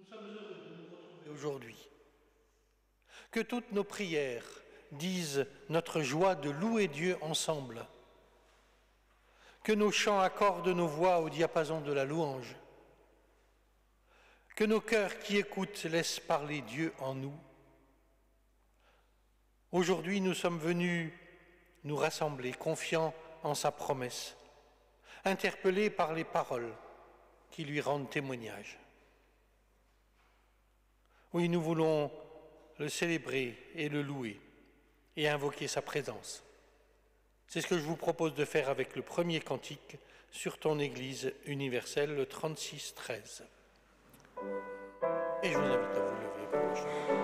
Nous sommes heureux de nous retrouver aujourd'hui. Que toutes nos prières disent notre joie de louer Dieu ensemble. Que nos chants accordent nos voix au diapason de la louange. Que nos cœurs qui écoutent laissent parler Dieu en nous. Aujourd'hui, nous sommes venus nous rassembler, confiants en sa promesse, interpellés par les paroles qui lui rendent témoignage. Oui, nous voulons le célébrer et le louer et invoquer sa présence. C'est ce que je vous propose de faire avec le premier cantique sur ton Église universelle, le 36-13. Et je vous invite à vous lever pour le chant.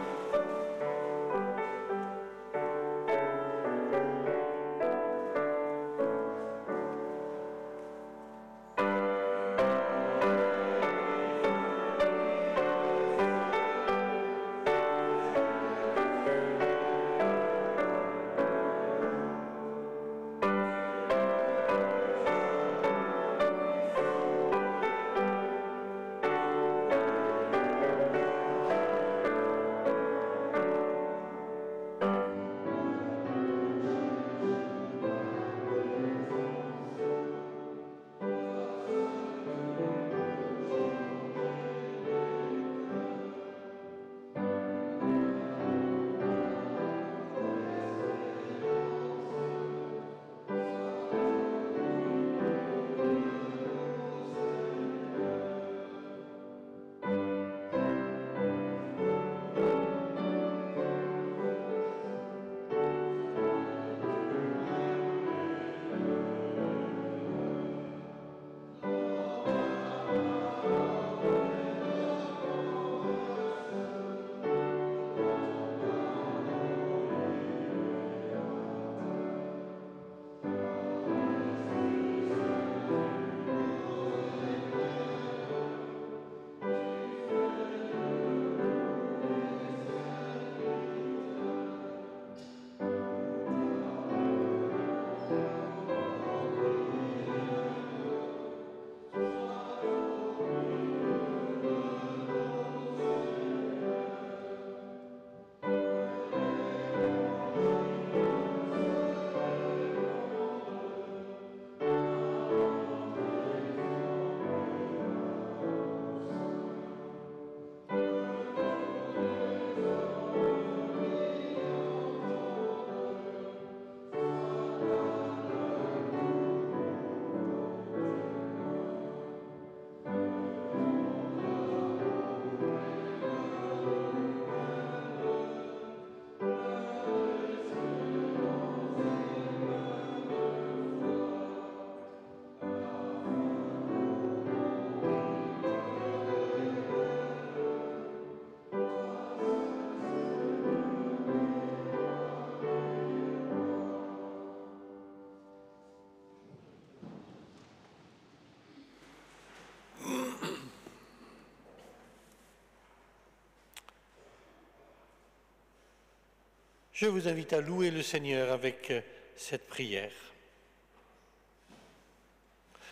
Je vous invite à louer le Seigneur avec cette prière.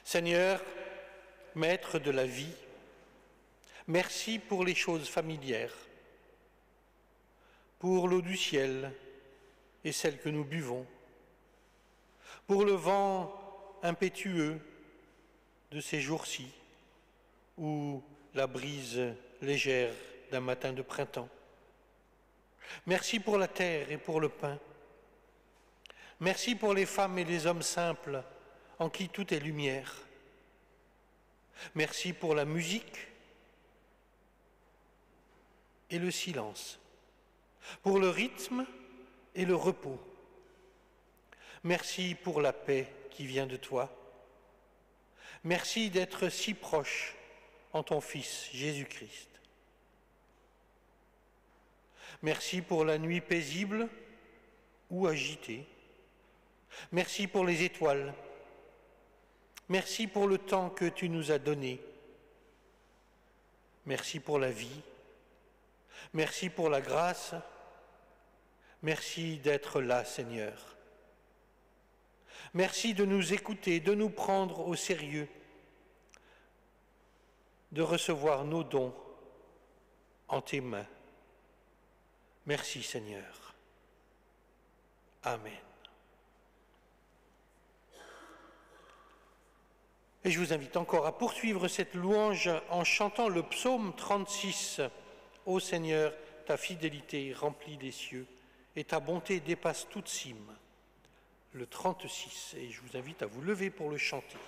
Seigneur, Maître de la vie, merci pour les choses familières, pour l'eau du ciel et celle que nous buvons, pour le vent impétueux de ces jours-ci ou la brise légère d'un matin de printemps. Merci pour la terre et pour le pain. Merci pour les femmes et les hommes simples en qui tout est lumière. Merci pour la musique et le silence, pour le rythme et le repos. Merci pour la paix qui vient de toi. Merci d'être si proche en ton Fils Jésus-Christ. Merci pour la nuit paisible ou agitée. Merci pour les étoiles. Merci pour le temps que tu nous as donné. Merci pour la vie. Merci pour la grâce. Merci d'être là, Seigneur. Merci de nous écouter, de nous prendre au sérieux, de recevoir nos dons en tes mains. Merci Seigneur. Amen. Et je vous invite encore à poursuivre cette louange en chantant le psaume 36. Ô Seigneur, ta fidélité remplit les cieux et ta bonté dépasse toute cime. Le 36, et je vous invite à vous lever pour le chanter.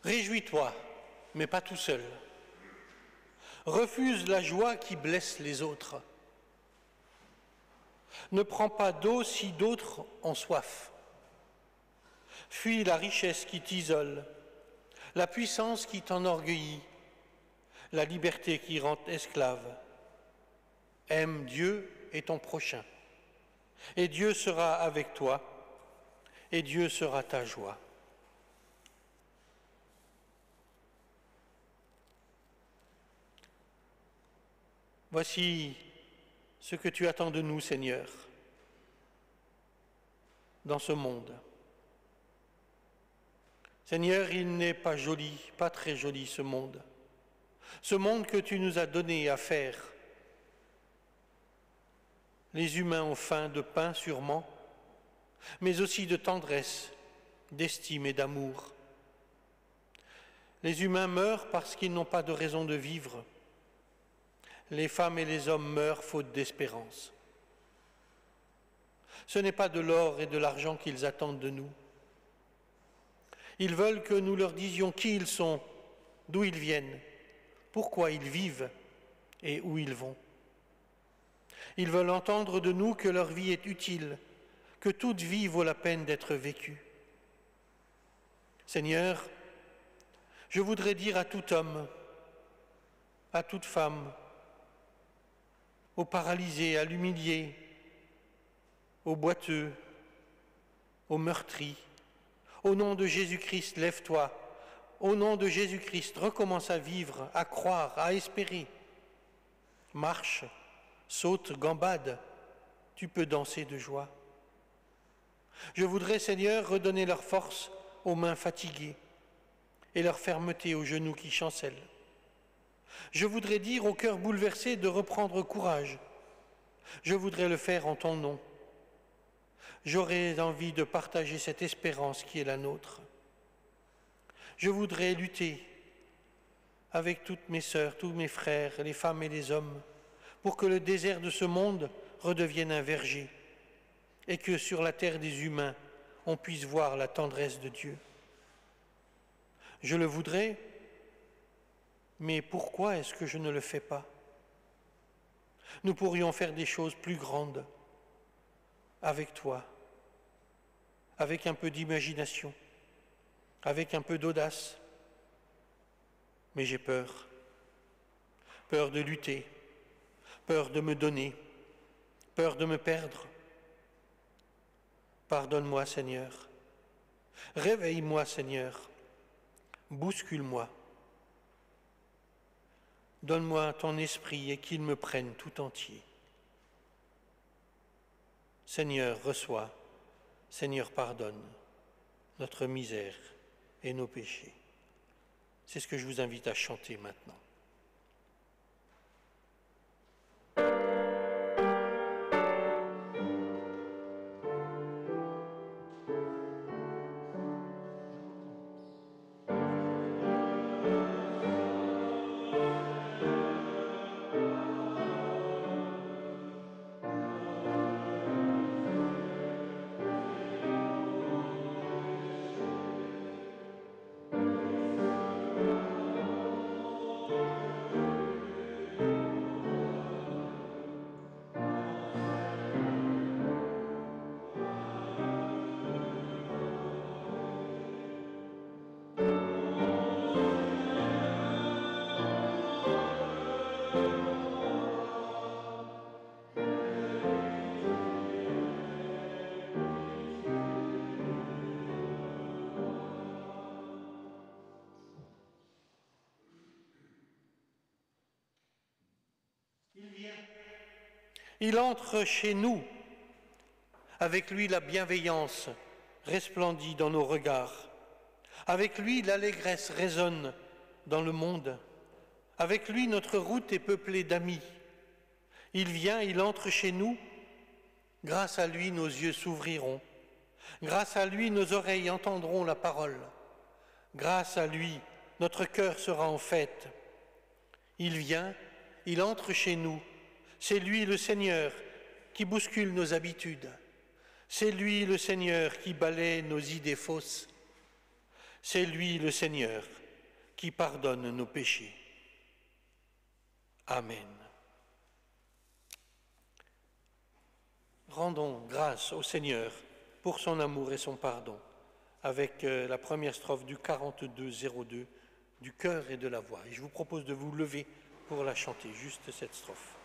Réjouis-toi, mais pas tout seul. Refuse la joie qui blesse les autres. Ne prends pas d'eau si d'autres ont soif. Fuis la richesse qui t'isole, la puissance qui t'enorgueillit, la liberté qui rend esclave. Aime Dieu et ton prochain, et Dieu sera avec toi, et Dieu sera ta joie. Voici ce que tu attends de nous, Seigneur, dans ce monde. Seigneur, il n'est pas joli, pas très joli ce monde que tu nous as donné à faire. Les humains ont faim de pain sûrement, mais aussi de tendresse, d'estime et d'amour. Les humains meurent parce qu'ils n'ont pas de raison de vivre. Les femmes et les hommes meurent faute d'espérance. Ce n'est pas de l'or et de l'argent qu'ils attendent de nous. Ils veulent que nous leur disions qui ils sont, d'où ils viennent, pourquoi ils vivent et où ils vont. Ils veulent entendre de nous que leur vie est utile, que toute vie vaut la peine d'être vécue. Seigneur, je voudrais dire à tout homme, à toute femme, au paralysé, à l'humilié, aux boiteux, aux meurtris, au nom de Jésus-Christ, lève-toi. Au nom de Jésus-Christ, recommence à vivre, à croire, à espérer. Marche, saute, gambade, tu peux danser de joie. Je voudrais, Seigneur, redonner leur force aux mains fatiguées et leur fermeté aux genoux qui chancellent. Je voudrais dire au cœur bouleversé de reprendre courage. Je voudrais le faire en ton nom. J'aurais envie de partager cette espérance qui est la nôtre. Je voudrais lutter avec toutes mes sœurs, tous mes frères, les femmes et les hommes, pour que le désert de ce monde redevienne un verger et que sur la terre des humains, on puisse voir la tendresse de Dieu. Je le voudrais, mais pourquoi est-ce que je ne le fais pas? Nous pourrions faire des choses plus grandes avec toi, avec un peu d'imagination, avec un peu d'audace. Mais j'ai peur, peur de lutter, peur de me donner, peur de me perdre. Pardonne-moi, Seigneur. Réveille-moi, Seigneur. Bouscule-moi. Donne-moi ton esprit et qu'il me prenne tout entier. Seigneur, reçois. Seigneur, pardonne notre misère et nos péchés. C'est ce que je vous invite à chanter maintenant. Il entre chez nous. Avec lui, la bienveillance resplendit dans nos regards. Avec lui, l'allégresse résonne dans le monde. Avec lui, notre route est peuplée d'amis. Il vient, il entre chez nous. Grâce à lui, nos yeux s'ouvriront. Grâce à lui, nos oreilles entendront la parole. Grâce à lui, notre cœur sera en fête. Il vient, il entre chez nous. C'est lui le Seigneur qui bouscule nos habitudes. C'est lui le Seigneur qui balaie nos idées fausses. C'est lui le Seigneur qui pardonne nos péchés. Amen. Rendons grâce au Seigneur pour son amour et son pardon, avec la première strophe du 42-02 du cœur et de la voix. Et je vous propose de vous lever pour la chanter, juste cette strophe.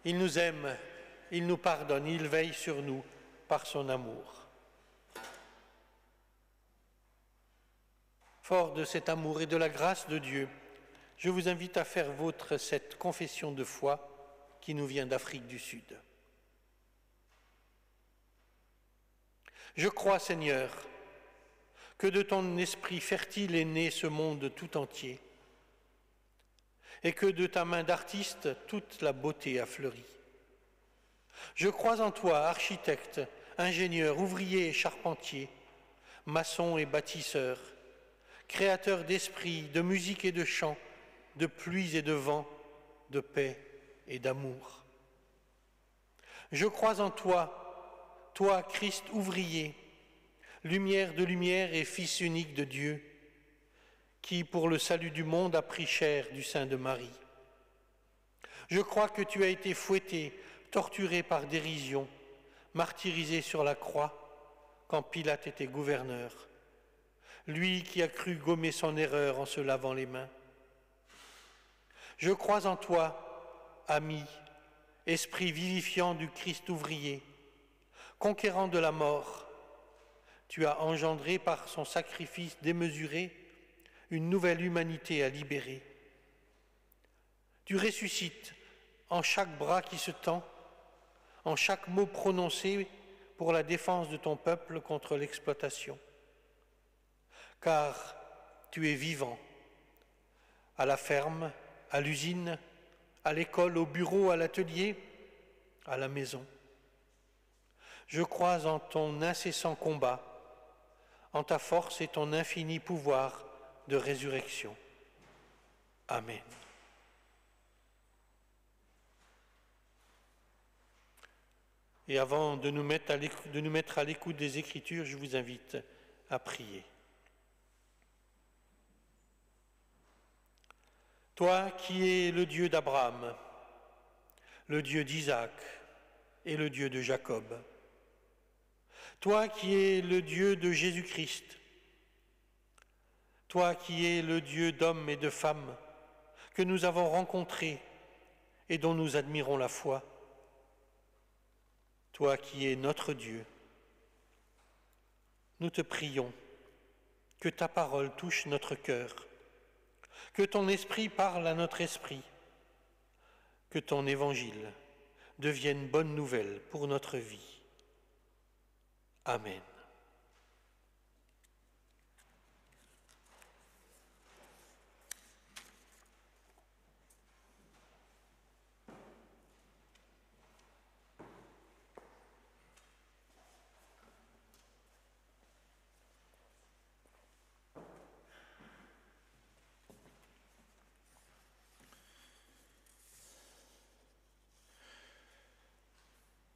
Il nous aime, il nous pardonne, il veille sur nous par son amour. Fort de cet amour et de la grâce de Dieu, je vous invite à faire vôtre cette confession de foi qui nous vient d'Afrique du Sud. Je crois, Seigneur, que de ton esprit fertile est né ce monde tout entier, et que de ta main d'artiste toute la beauté a fleuri. Je crois en toi, architecte, ingénieur, ouvrier et charpentier, maçon et bâtisseur, créateur d'esprit, de musique et de chant, de pluie et de vent, de paix et d'amour. Je crois en toi, toi, Christ ouvrier, lumière de lumière et Fils unique de Dieu, qui, pour le salut du monde, a pris chair du sein de Marie. Je crois que tu as été fouetté, torturé par dérision, martyrisé sur la croix, quand Pilate était gouverneur, lui qui a cru gommer son erreur en se lavant les mains. Je crois en toi, ami, esprit vivifiant du Christ ouvrier, conquérant de la mort. Tu as engendré par son sacrifice démesuré une nouvelle humanité à libérer. Tu ressuscites en chaque bras qui se tend, en chaque mot prononcé pour la défense de ton peuple contre l'exploitation. Car tu es vivant, à la ferme, à l'usine, à l'école, au bureau, à l'atelier, à la maison. Je crois en ton incessant combat, en ta force et ton infini pouvoir de résurrection. Amen. Et avant de nous mettre à l'écoute des Écritures, je vous invite à prier. Toi qui es le Dieu d'Abraham, le Dieu d'Isaac et le Dieu de Jacob, toi qui es le Dieu de Jésus-Christ, toi qui es le Dieu d'hommes et de femmes que nous avons rencontrés et dont nous admirons la foi, toi qui es notre Dieu, nous te prions que ta parole touche notre cœur, que ton esprit parle à notre esprit, que ton évangile devienne bonne nouvelle pour notre vie. Amen.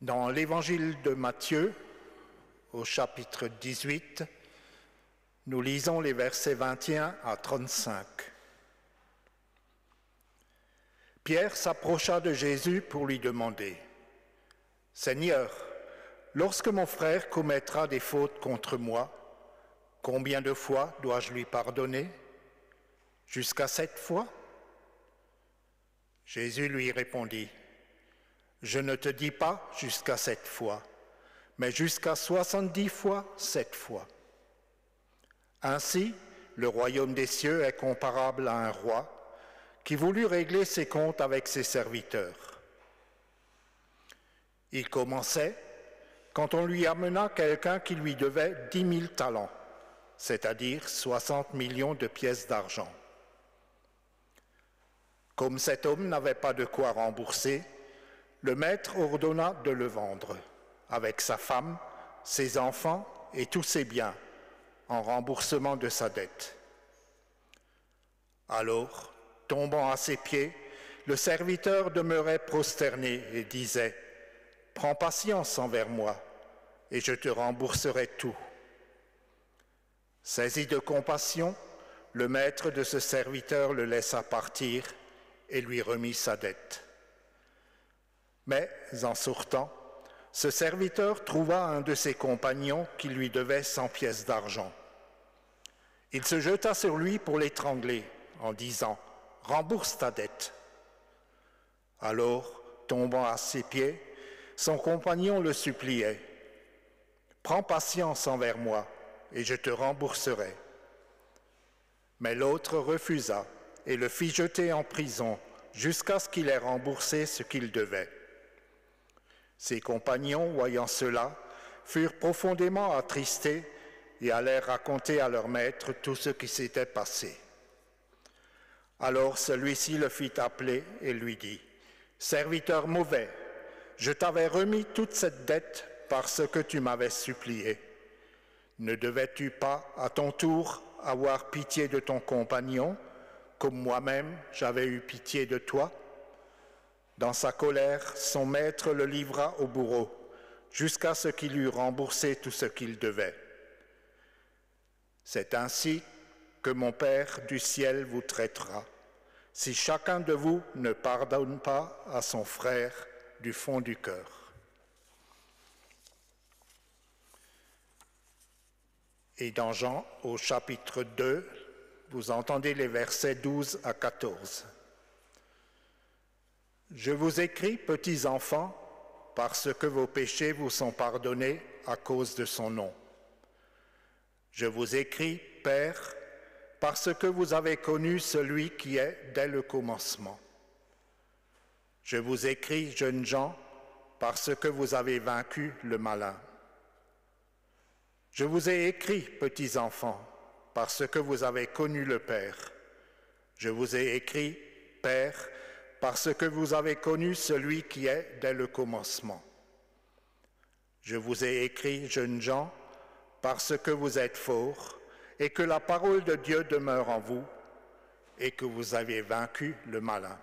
Dans l'évangile de Matthieu, au chapitre 18, nous lisons les versets 21 à 35. Pierre s'approcha de Jésus pour lui demander « Seigneur, lorsque mon frère commettra des fautes contre moi, combien de fois dois-je lui pardonner? Jusqu'à 7 fois ?» Jésus lui répondit « Je ne te dis pas jusqu'à 7 fois, mais jusqu'à 70 fois 7 fois. Ainsi, le royaume des cieux est comparable à un roi qui voulut régler ses comptes avec ses serviteurs. Il commençait quand on lui amena quelqu'un qui lui devait 10 000 talents, c'est-à-dire 60 millions de pièces d'argent. Comme cet homme n'avait pas de quoi rembourser, le maître ordonna de le vendre, avec sa femme, ses enfants et tous ses biens, en remboursement de sa dette. Alors, tombant à ses pieds, le serviteur demeurait prosterné et disait « Prends patience envers moi, et je te rembourserai tout. » Saisi de compassion, le maître de ce serviteur le laissa partir et lui remit sa dette. Mais, en sortant, ce serviteur trouva un de ses compagnons qui lui devait 100 pièces d'argent. Il se jeta sur lui pour l'étrangler en disant « Rembourse ta dette ». Alors, tombant à ses pieds, son compagnon le suppliait. « Prends patience envers moi, et je te rembourserai. » Mais l'autre refusa et le fit jeter en prison jusqu'à ce qu'il ait remboursé ce qu'il devait. Ses compagnons, voyant cela, furent profondément attristés et allèrent raconter à leur maître tout ce qui s'était passé. Alors celui-ci le fit appeler et lui dit, « Serviteur mauvais, je t'avais remis toute cette dette parce que tu m'avais supplié. Ne devais-tu pas, à ton tour, avoir pitié de ton compagnon, comme moi-même j'avais eu pitié de toi ?» Dans sa colère, son maître le livra au bourreau, jusqu'à ce qu'il eût remboursé tout ce qu'il devait. C'est ainsi que mon Père du ciel vous traitera, si chacun de vous ne pardonne pas à son frère du fond du cœur. Et dans Jean, au chapitre 2, vous entendez les versets 12 à 14. Je vous écris, petits enfants, parce que vos péchés vous sont pardonnés à cause de son nom. Je vous écris, Père, parce que vous avez connu celui qui est dès le commencement. Je vous écris, jeunes gens, parce que vous avez vaincu le malin. Je vous ai écrit, petits enfants, parce que vous avez connu le Père. Je vous ai écrit, Père, parce que vous avez connu celui qui est dès le commencement. Je vous ai écrit, jeunes gens, parce que vous êtes forts et que la parole de Dieu demeure en vous et que vous avez vaincu le malin.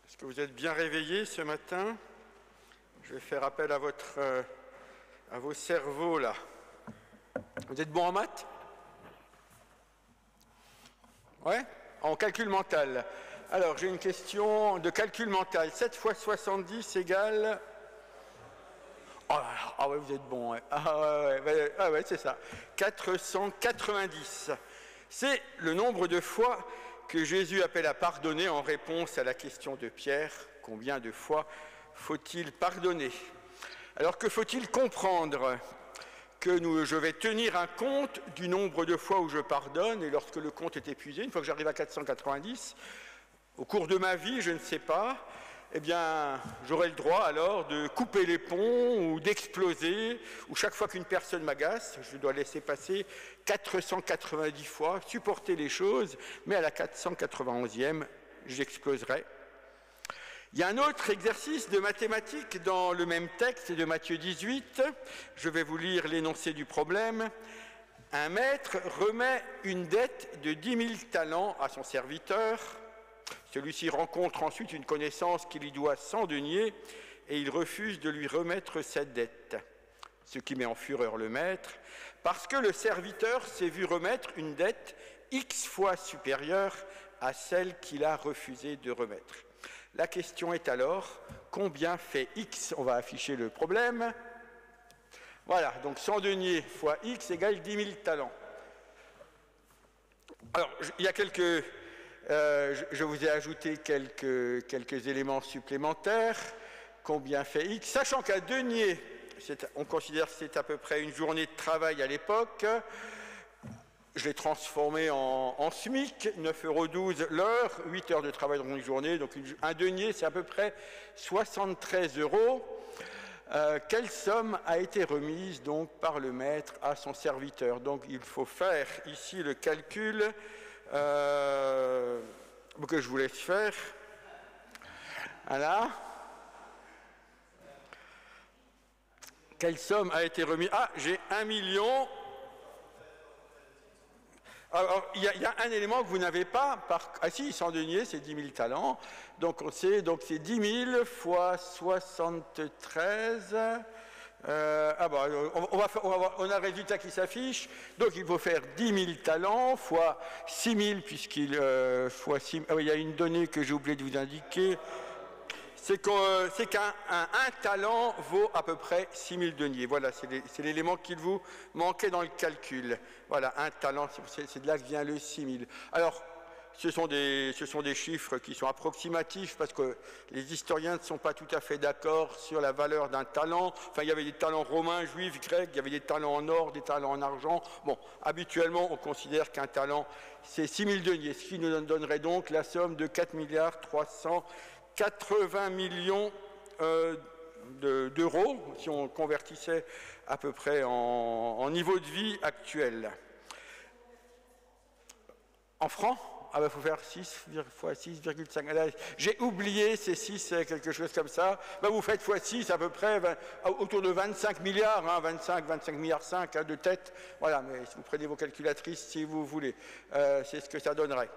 Est-ce que vous êtes bien réveillés ce matin? Je vais faire appel à vos cerveaux là. Vous êtes bons en maths? Ouais? En calcul mental. Alors, j'ai une question de calcul mental. 7 fois 70 égale... Ah ouais, vous êtes bons. Ouais. Ah ouais, c'est ça. 490. C'est le nombre de fois que Jésus appelle à pardonner en réponse à la question de Pierre. Combien de fois faut-il pardonner? Alors que faut-il comprendre? Que je vais tenir un compte du nombre de fois où je pardonne, et lorsque le compte est épuisé, une fois que j'arrive à 490, au cours de ma vie, je ne sais pas, eh bien, j'aurai le droit alors de couper les ponts ou d'exploser, ou chaque fois qu'une personne m'agace, je dois laisser passer 490 fois, supporter les choses, mais à la 491e, j'exploserai. Il y a un autre exercice de mathématiques dans le même texte de Matthieu 18. Je vais vous lire l'énoncé du problème. Un maître remet une dette de 10 000 talents à son serviteur. Celui-ci rencontre ensuite une connaissance qui lui doit 100 deniers et il refuse de lui remettre cette dette. Ce qui met en fureur le maître, parce que le serviteur s'est vu remettre une dette X fois supérieure à celle qu'il a refusé de remettre. La question est alors, combien fait X? On va afficher le problème. Voilà, donc 100 deniers fois X égale 10 000 talents. Alors, il y a je vous ai ajouté quelques éléments supplémentaires. Combien fait X? Sachant qu'un denier, on considère que c'est à peu près une journée de travail à l'époque. Je l'ai transformé en SMIC, 9,12 € l'heure, 8 heures de travail dans une journée. Donc un denier, c'est à peu près 73 €. Quelle somme a été remise donc par le maître à son serviteur? Donc il faut faire ici le calcul que je vous laisse faire. Voilà. Quelle somme a été remise? Ah, j'ai 1 million. Alors, il y a un élément que vous n'avez pas. Ah si, 100 deniers, c'est 10 000 talents. Donc, c'est 10 000 fois 73 On a le résultat qui s'affiche. Donc il faut faire 10 000 talents fois 6 000, puisqu'il fois 6 000. Ah oui, il y a une donnée que j'ai oublié de vous indiquer. C'est qu'un talent vaut à peu près 6 000 deniers. Voilà, c'est l'élément qu'il vous manquait dans le calcul. Voilà, un talent, c'est de là que vient le 6 000. Alors, ce sont des chiffres qui sont approximatifs parce que les historiens ne sont pas tout à fait d'accord sur la valeur d'un talent. Enfin, il y avait des talents romains, juifs, grecs, il y avait des talents en or, des talents en argent. Bon, habituellement, on considère qu'un talent, c'est 6 000 deniers, ce qui nous donnerait donc la somme de 4 380 millions d'euros, si on convertissait à peu près en niveau de vie actuel. En francs, ah ben, faut faire 6 fois 6,5. J'ai oublié ces 6, quelque chose comme ça. Ben, vous faites fois 6 à peu près, autour de 25 milliards, 25 milliards 5 de tête. Voilà, mais si vous prenez vos calculatrices si vous voulez, c'est ce que ça donnerait.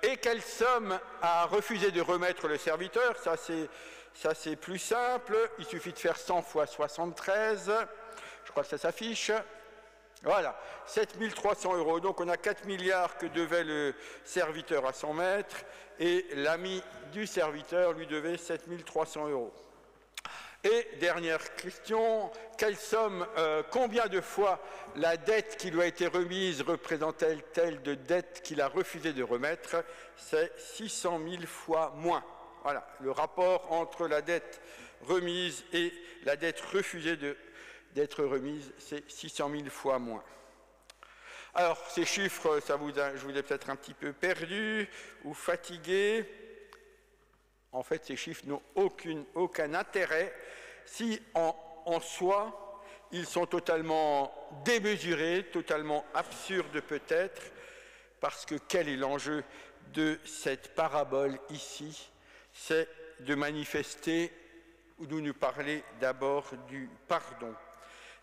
Et quelle somme a refusé de remettre le serviteur? Ça c'est plus simple. Il suffit de faire 100 fois 73. Je crois que ça s'affiche. Voilà, 7 300 euros. Donc on a 4 milliards que devait le serviteur à son maître et l'ami du serviteur lui devait 7 300 euros. Et dernière question, quelle somme, combien de fois la dette qui lui a été remise représente-t-elle de dette qu'il a refusé de remettre? C'est 600 000 fois moins. Voilà, le rapport entre la dette remise et la dette refusée d'être remise, c'est 600 000 fois moins. Alors, ces chiffres, je vous ai peut-être un petit peu perdu ou fatigué. En fait, ces chiffres n'ont aucun intérêt si, en soi, ils sont totalement démesurés, totalement absurdes peut-être, parce que quel est l'enjeu de cette parabole ici? C'est de manifester ou de nous parler d'abord du pardon.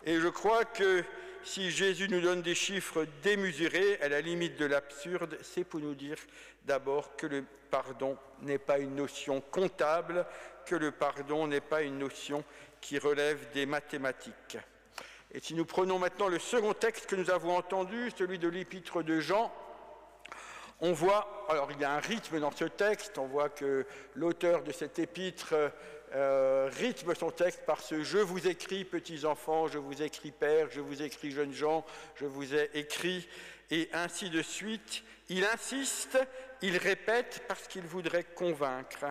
Et je crois que si Jésus nous donne des chiffres démesurés, à la limite de l'absurde, c'est pour nous dire d'abord que le pardon n'est pas une notion comptable, que le pardon n'est pas une notion qui relève des mathématiques. Et si nous prenons maintenant le second texte que nous avons entendu, celui de l'épître de Jean, on voit, alors il y a un rythme dans ce texte, on voit que l'auteur de cet épître rythme son texte par ce « je vous écris petits enfants, je vous écris pères, je vous écris jeunes gens, je vous ai écrit » et ainsi de suite. Il insiste, il répète parce qu'il voudrait convaincre.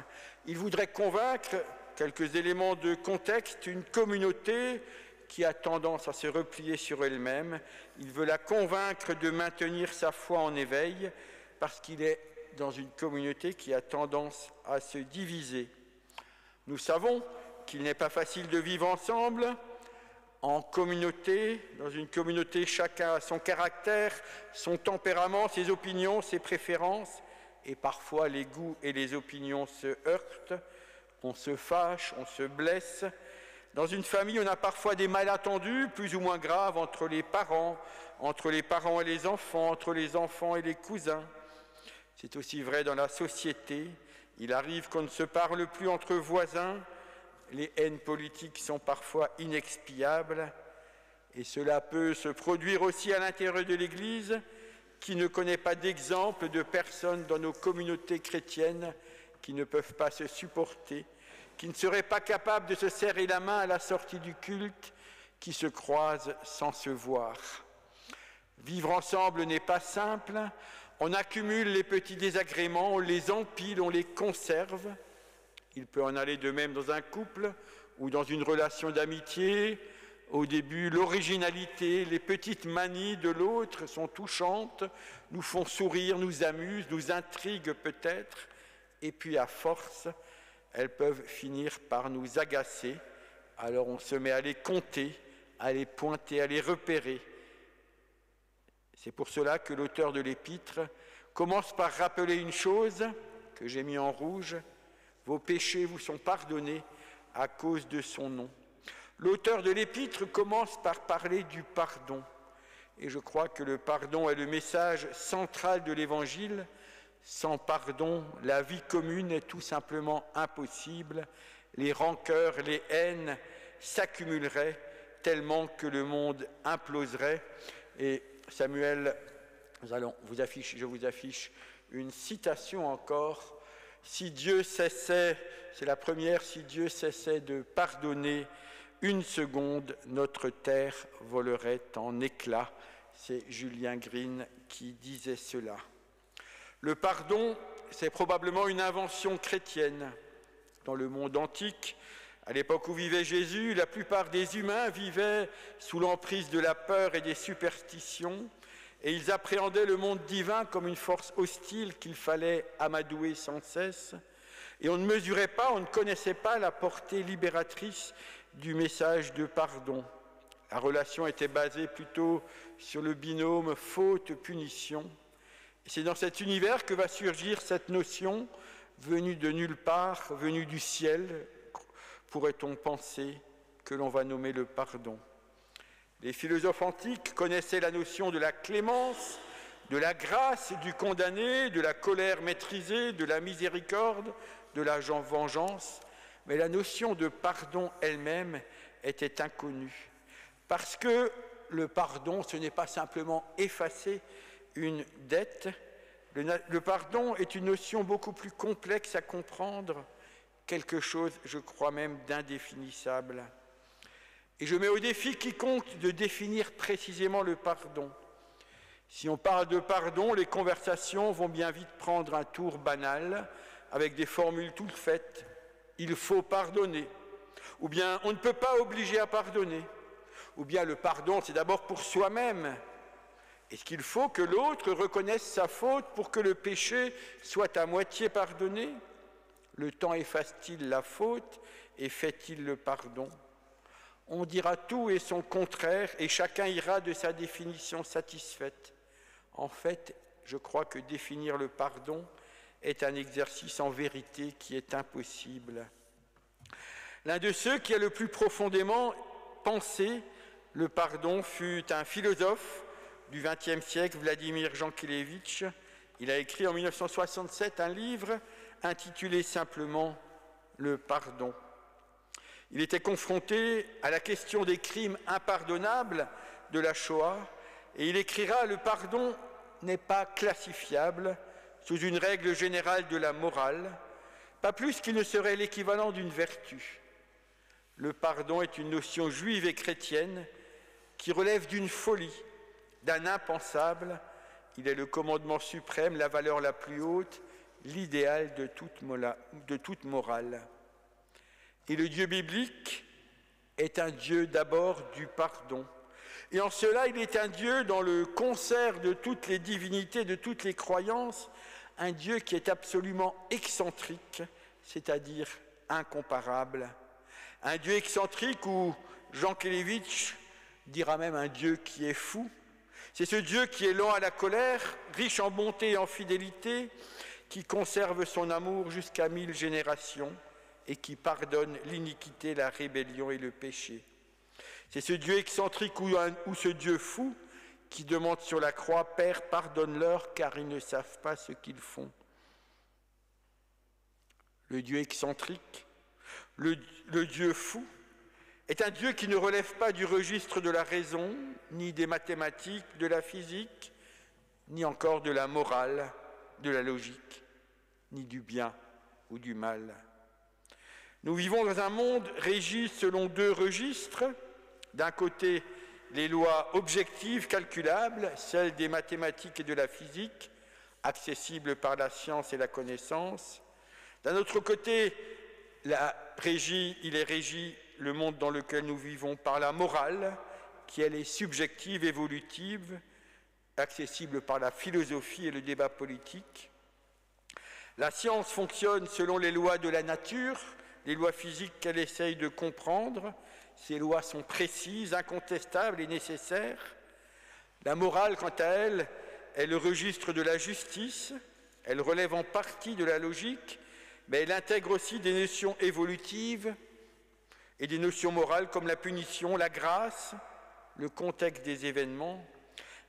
Il voudrait convaincre, quelques éléments de contexte, une communauté qui a tendance à se replier sur elle-même. Il veut la convaincre de maintenir sa foi en éveil parce qu'il est dans une communauté qui a tendance à se diviser. Nous savons qu'il n'est pas facile de vivre ensemble, en communauté, dans une communauté, chacun a son caractère, son tempérament, ses opinions, ses préférences, et parfois les goûts et les opinions se heurtent, on se fâche, on se blesse. Dans une famille, on a parfois des malentendus plus ou moins graves entre les parents et les enfants, entre les enfants et les cousins. C'est aussi vrai dans la société. Il arrive qu'on ne se parle plus entre voisins, les haines politiques sont parfois inexpiables, et cela peut se produire aussi à l'intérieur de l'Église, qui ne connaît pas d'exemple de personnes dans nos communautés chrétiennes qui ne peuvent pas se supporter, qui ne seraient pas capables de se serrer la main à la sortie du culte, qui se croisent sans se voir. Vivre ensemble n'est pas simple. On accumule les petits désagréments, on les empile, on les conserve. Il peut en aller de même dans un couple ou dans une relation d'amitié. Au début, l'originalité, les petites manies de l'autre sont touchantes, nous font sourire, nous amusent, nous intriguent peut-être. Et puis à force, elles peuvent finir par nous agacer. Alors on se met à les compter, à les pointer, à les repérer. C'est pour cela que l'auteur de l'épître commence par rappeler une chose que j'ai mis en rouge. Vos péchés vous sont pardonnés à cause de son nom. L'auteur de l'épître commence par parler du pardon. Et je crois que le pardon est le message central de l'Évangile. Sans pardon, la vie commune est tout simplement impossible. Les rancœurs, les haines, s'accumuleraient tellement que le monde imploserait. Et Samuel, je vous affiche une citation encore. Si Dieu cessait, c'est la première, si Dieu cessait de pardonner une seconde, notre terre volerait en éclats. C'est Julien Green qui disait cela. Le pardon, c'est probablement une invention chrétienne. Dans le monde antique, à l'époque où vivait Jésus, la plupart des humains vivaient sous l'emprise de la peur et des superstitions, et ils appréhendaient le monde divin comme une force hostile qu'il fallait amadouer sans cesse. Et on ne mesurait pas, on ne connaissait pas la portée libératrice du message de pardon. La relation était basée plutôt sur le binôme faute-punition. Et c'est dans cet univers que va surgir cette notion, venue de nulle part, venue du ciel, pourrait-on penser, que l'on va nommer le pardon. Les philosophes antiques connaissaient la notion de la clémence, de la grâce du condamné, de la colère maîtrisée, de la miséricorde, de la vengeance, mais la notion de pardon elle-même était inconnue. Parce que le pardon, ce n'est pas simplement effacer une dette, le pardon est une notion beaucoup plus complexe à comprendre, quelque chose, je crois même, d'indéfinissable. Et je mets au défi quiconque de définir précisément le pardon. Si on parle de pardon, les conversations vont bien vite prendre un tour banal, avec des formules toutes faites. Il faut pardonner. Ou bien on ne peut pas obliger à pardonner. Ou bien le pardon, c'est d'abord pour soi-même. Est-ce qu'il faut que l'autre reconnaisse sa faute pour que le péché soit à moitié pardonné? Le temps efface-t-il la faute et fait-il le pardon? On dira tout et son contraire, et chacun ira de sa définition satisfaite. En fait, je crois que définir le pardon est un exercice en vérité qui est impossible. L'un de ceux qui a le plus profondément pensé le pardon fut un philosophe du XXe siècle, Vladimir Jankélévitch. Il a écrit en 1967 un livre intitulé simplement « Le pardon ». Il était confronté à la question des crimes impardonnables de la Shoah et il écrira « Le pardon n'est pas classifiable sous une règle générale de la morale, pas plus qu'il ne serait l'équivalent d'une vertu. Le pardon est une notion juive et chrétienne qui relève d'une folie, d'un impensable. Il est le commandement suprême, la valeur la plus haute, l'idéal de toute morale. Et le Dieu biblique est un Dieu d'abord du pardon. Et en cela, il est un Dieu dans le concert de toutes les divinités, de toutes les croyances, un Dieu qui est absolument excentrique, c'est-à-dire incomparable. Un Dieu excentrique où Jankélévitch dira même un Dieu qui est fou. C'est ce Dieu qui est lent à la colère, riche en bonté et en fidélité, qui conserve son amour jusqu'à 1000 générations et qui pardonne l'iniquité, la rébellion et le péché. C'est ce Dieu excentrique ou ce Dieu fou qui demande sur la croix « Père, pardonne-leur, car ils ne savent pas ce qu'ils font ». Le Dieu excentrique, le Dieu fou, est un Dieu qui ne relève pas du registre de la raison, ni des mathématiques, de la physique, ni encore de la morale, de la logique, ni du bien ou du mal. Nous vivons dans un monde régi selon deux registres. D'un côté, les lois objectives, calculables, celles des mathématiques et de la physique, accessibles par la science et la connaissance. D'un autre côté, il est régi, le monde dans lequel nous vivons, par la morale, qui elle est subjective, évolutive, accessible par la philosophie et le débat politique. La science fonctionne selon les lois de la nature, les lois physiques qu'elle essaye de comprendre. Ces lois sont précises, incontestables et nécessaires. La morale, quant à elle, est le registre de la justice. Elle relève en partie de la logique, mais elle intègre aussi des notions évolutives et des notions morales comme la punition, la grâce, le contexte des événements.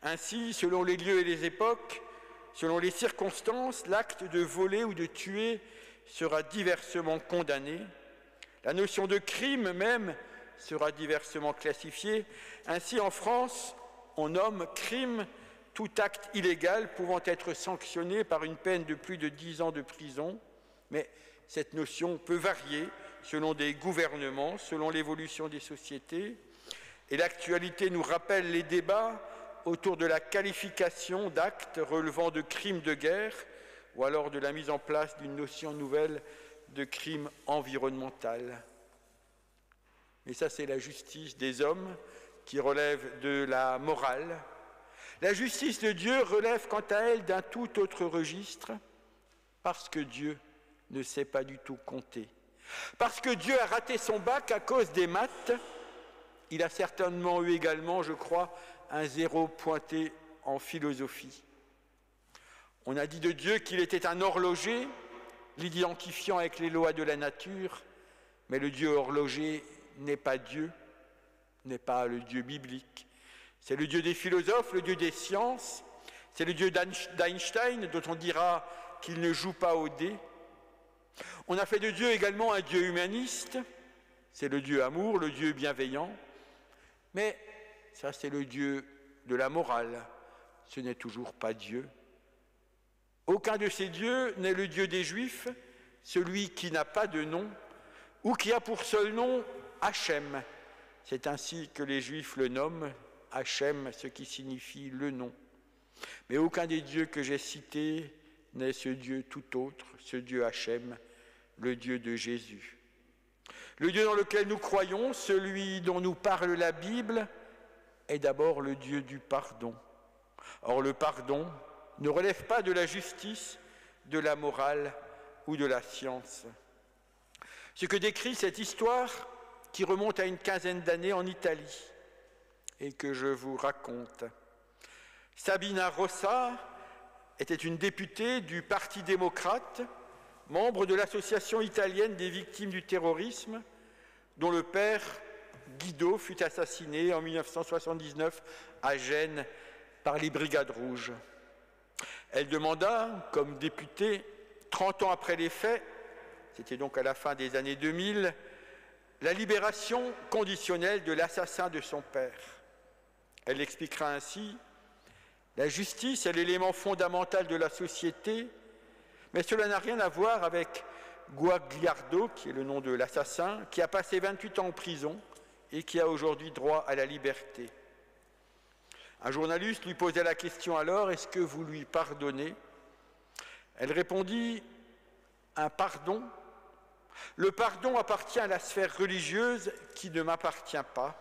Ainsi, selon les lieux et les époques, selon les circonstances, l'acte de voler ou de tuer sera diversement condamné. La notion de crime même sera diversement classifié. Ainsi, en France, on nomme crime tout acte illégal pouvant être sanctionné par une peine de plus de 10 ans de prison, mais cette notion peut varier selon des gouvernements, selon l'évolution des sociétés, et l'actualité nous rappelle les débats autour de la qualification d'actes relevant de crimes de guerre ou alors de la mise en place d'une notion nouvelle de crime environnemental. Mais ça, c'est la justice des hommes qui relève de la morale. La justice de Dieu relève quant à elle d'un tout autre registre, parce que Dieu ne sait pas du tout compter. Parce que Dieu a raté son bac à cause des maths, il a certainement eu également, je crois, un 0 pointé en philosophie. On a dit de Dieu qu'il était un horloger, l'identifiant avec les lois de la nature, mais le Dieu horloger n'est pas Dieu, n'est pas le Dieu biblique. C'est le Dieu des philosophes, le Dieu des sciences, c'est le Dieu d'Einstein, dont on dira qu'il ne joue pas au dé. On a fait de Dieu également un Dieu humaniste, c'est le Dieu amour, le Dieu bienveillant, mais ça c'est le Dieu de la morale, ce n'est toujours pas Dieu. Aucun de ces dieux n'est le Dieu des Juifs, celui qui n'a pas de nom, ou qui a pour seul nom Hachem. C'est ainsi que les Juifs le nomment, Hachem, ce qui signifie le nom. Mais aucun des dieux que j'ai cités n'est ce Dieu tout autre, ce Dieu Hachem, le Dieu de Jésus. Le Dieu dans lequel nous croyons, celui dont nous parle la Bible, est d'abord le Dieu du pardon. Or, le pardon ne relève pas de la justice, de la morale ou de la science. Ce que décrit cette histoire, qui remonte à une quinzaine d'années en Italie, et que je vous raconte. Sabina Rossa était une députée du Parti démocrate, membre de l'Association italienne des victimes du terrorisme, dont le père Guido fut assassiné en 1979 à Gênes par les Brigades Rouges. Elle demanda, comme députée, 30 ans après les faits, c'était donc à la fin des années 2000, la libération conditionnelle de l'assassin de son père. Elle expliquera ainsi « La justice est l'élément fondamental de la société, mais cela n'a rien à voir avec Guagliardo, qui est le nom de l'assassin, qui a passé 28 ans en prison et qui a aujourd'hui droit à la liberté. » Un journaliste lui posait la question alors « Est-ce que vous lui pardonnez ?» Elle répondit « Un pardon ? Le pardon appartient à la sphère religieuse qui ne m'appartient pas.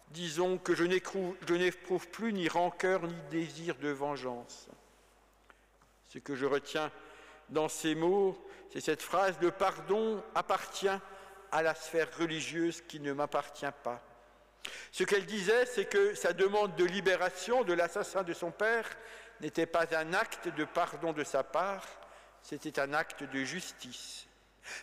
Disons que je n'éprouve plus ni rancœur ni désir de vengeance. » Ce que je retiens dans ces mots, c'est cette phrase « Le pardon appartient à la sphère religieuse qui ne m'appartient pas. » Ce qu'elle disait, c'est que sa demande de libération de l'assassin de son père n'était pas un acte de pardon de sa part, c'était un acte de justice.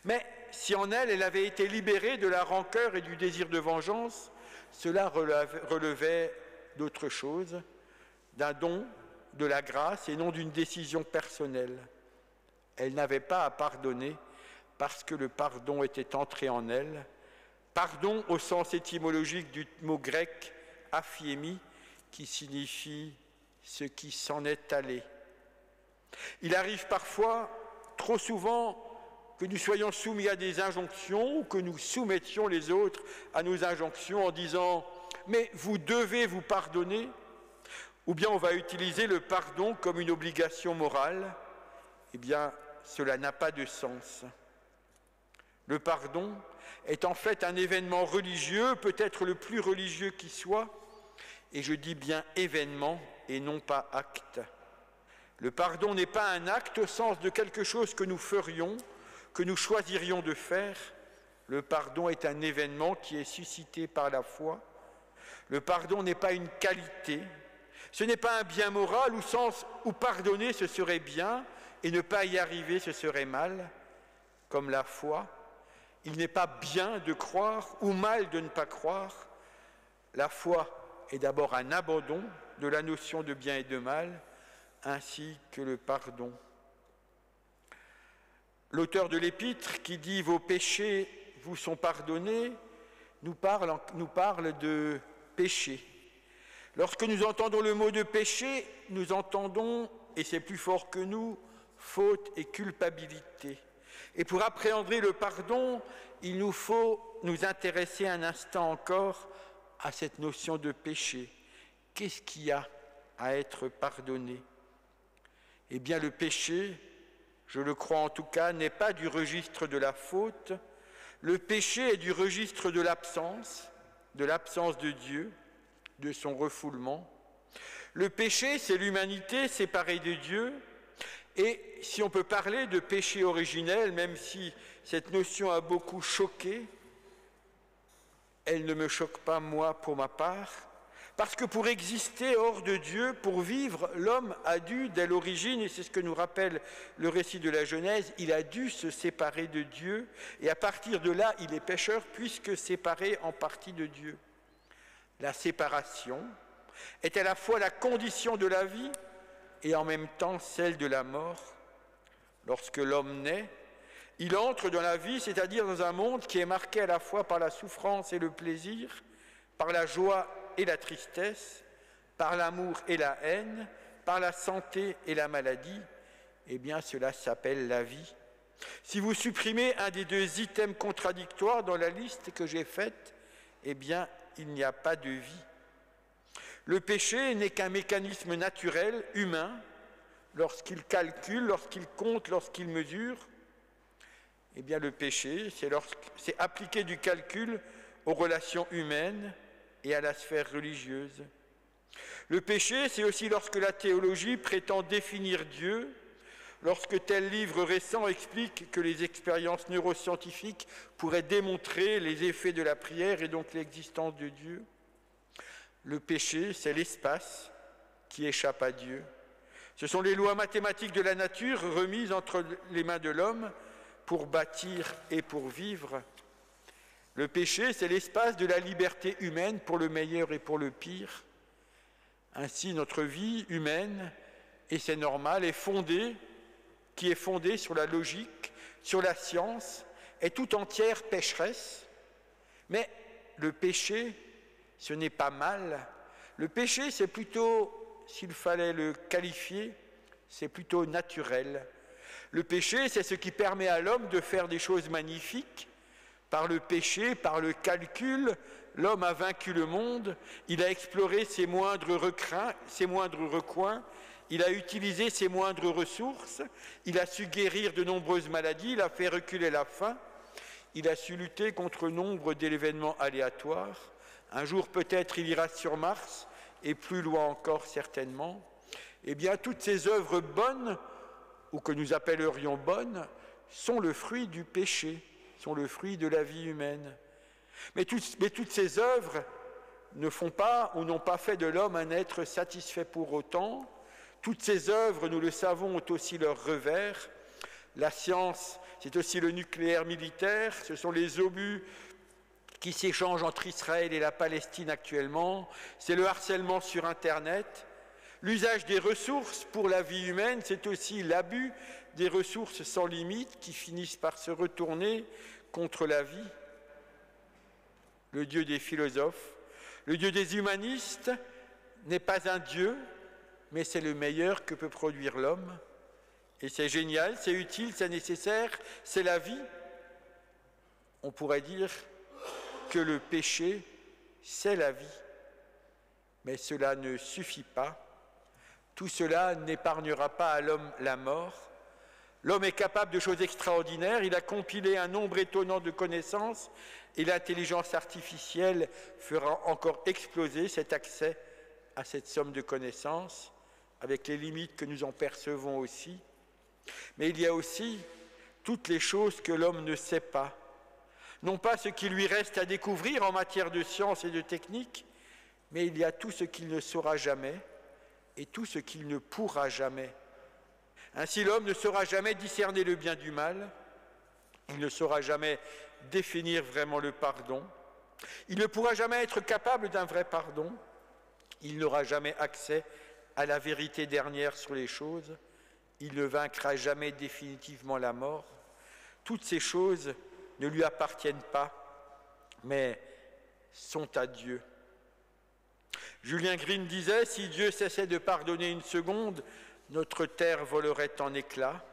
Mais si en elle, elle avait été libérée de la rancœur et du désir de vengeance, cela relevait d'autre chose, d'un don, de la grâce et non d'une décision personnelle. Elle n'avait pas à pardonner parce que le pardon était entré en elle. Pardon au sens étymologique du mot grec « aphiémi » qui signifie « ce qui s'en est allé ». Il arrive parfois, trop souvent, que nous soyons soumis à des injonctions ou que nous soumettions les autres à nos injonctions en disant « mais vous devez vous pardonner » ou bien on va utiliser le pardon comme une obligation morale. Eh bien, cela n'a pas de sens. Le pardon est en fait un événement religieux, peut-être le plus religieux qui soit, et je dis bien événement et non pas acte. Le pardon n'est pas un acte au sens de quelque chose que nous ferions, que nous choisirions de faire. Le pardon est un événement qui est suscité par la foi. Le pardon n'est pas une qualité, ce n'est pas un bien moral au sens où pardonner ce serait bien et ne pas y arriver ce serait mal, comme la foi. Il n'est pas bien de croire ou mal de ne pas croire. La foi est d'abord un abandon de la notion de bien et de mal, ainsi que le pardon. L'auteur de l'Épître qui dit « Vos péchés vous sont pardonnés » nous parle de péché. Lorsque nous entendons le mot de péché, nous entendons, et c'est plus fort que nous, faute et culpabilité. Et pour appréhender le pardon, il nous faut nous intéresser un instant encore à cette notion de péché. Qu'est-ce qu'il y a à être pardonné? Eh bien, le péché, je le crois en tout cas, n'est pas du registre de la faute. Le péché est du registre de l'absence de Dieu, de son refoulement. Le péché, c'est l'humanité séparée de Dieu. Et si on peut parler de péché originel, même si cette notion a beaucoup choqué, elle ne me choque pas moi pour ma part, parce que pour exister hors de Dieu, pour vivre, l'homme a dû, dès l'origine, et c'est ce que nous rappelle le récit de la Genèse, il a dû se séparer de Dieu, et à partir de là, il est pécheur, puisque séparé en partie de Dieu. La séparation est à la fois la condition de la vie et en même temps celle de la mort. Lorsque l'homme naît, il entre dans la vie, c'est-à-dire dans un monde qui est marqué à la fois par la souffrance et le plaisir, par la joie et la tristesse, par l'amour et la haine, par la santé et la maladie. Eh bien, cela s'appelle la vie. Si vous supprimez un des deux items contradictoires dans la liste que j'ai faite, eh bien, il n'y a pas de vie. Le péché n'est qu'un mécanisme naturel, humain, lorsqu'il calcule, lorsqu'il compte, lorsqu'il mesure. Eh bien, le péché, c'est appliquer du calcul aux relations humaines et à la sphère religieuse. Le péché, c'est aussi lorsque la théologie prétend définir Dieu, lorsque tel livre récent explique que les expériences neuroscientifiques pourraient démontrer les effets de la prière et donc l'existence de Dieu. Le péché, c'est l'espace qui échappe à Dieu. Ce sont les lois mathématiques de la nature remises entre les mains de l'homme pour bâtir et pour vivre. Le péché, c'est l'espace de la liberté humaine pour le meilleur et pour le pire. Ainsi, notre vie humaine, et c'est normal, est fondée sur la logique, sur la science, est tout entière pécheresse. Mais le péché, ce n'est pas mal. Le péché, c'est plutôt, s'il fallait le qualifier, c'est plutôt naturel. Le péché, c'est ce qui permet à l'homme de faire des choses magnifiques. Par le péché, par le calcul, l'homme a vaincu le monde, il a exploré ses moindres recoins, il a utilisé ses moindres ressources, il a su guérir de nombreuses maladies, il a fait reculer la faim, il a su lutter contre nombre d'événements aléatoires. Un jour peut-être il ira sur Mars, et plus loin encore certainement. Eh bien, toutes ces œuvres bonnes, ou que nous appellerions bonnes, sont le fruit du péché, sont le fruit de la vie humaine. Mais toutes ces œuvres ne font pas ou n'ont pas fait de l'homme un être satisfait pour autant. Toutes ces œuvres, nous le savons, ont aussi leurs revers. La science, c'est aussi le nucléaire militaire, ce sont les obus qui s'échangent entre Israël et la Palestine actuellement, c'est le harcèlement sur Internet. L'usage des ressources pour la vie humaine, c'est aussi l'abus des ressources sans limite qui finissent par se retourner contre la vie. Le Dieu des philosophes, le Dieu des humanistes n'est pas un Dieu, mais c'est le meilleur que peut produire l'homme. Et c'est génial, c'est utile, c'est nécessaire, c'est la vie. On pourrait dire que le péché, c'est la vie. Mais cela ne suffit pas. Tout cela n'épargnera pas à l'homme la mort. L'homme est capable de choses extraordinaires, il a compilé un nombre étonnant de connaissances et l'intelligence artificielle fera encore exploser cet accès à cette somme de connaissances, avec les limites que nous en percevons aussi. Mais il y a aussi toutes les choses que l'homme ne sait pas, non pas ce qui lui reste à découvrir en matière de science et de technique, mais il y a tout ce qu'il ne saura jamais et tout ce qu'il ne pourra jamais. Ainsi, l'homme ne saura jamais discerner le bien du mal, il ne saura jamais définir vraiment le pardon, il ne pourra jamais être capable d'un vrai pardon, il n'aura jamais accès à la vérité dernière sur les choses, il ne vaincra jamais définitivement la mort. Toutes ces choses ne lui appartiennent pas, mais sont à Dieu. Julien Green disait, si Dieu cessait de pardonner une seconde, notre terre volerait en éclats.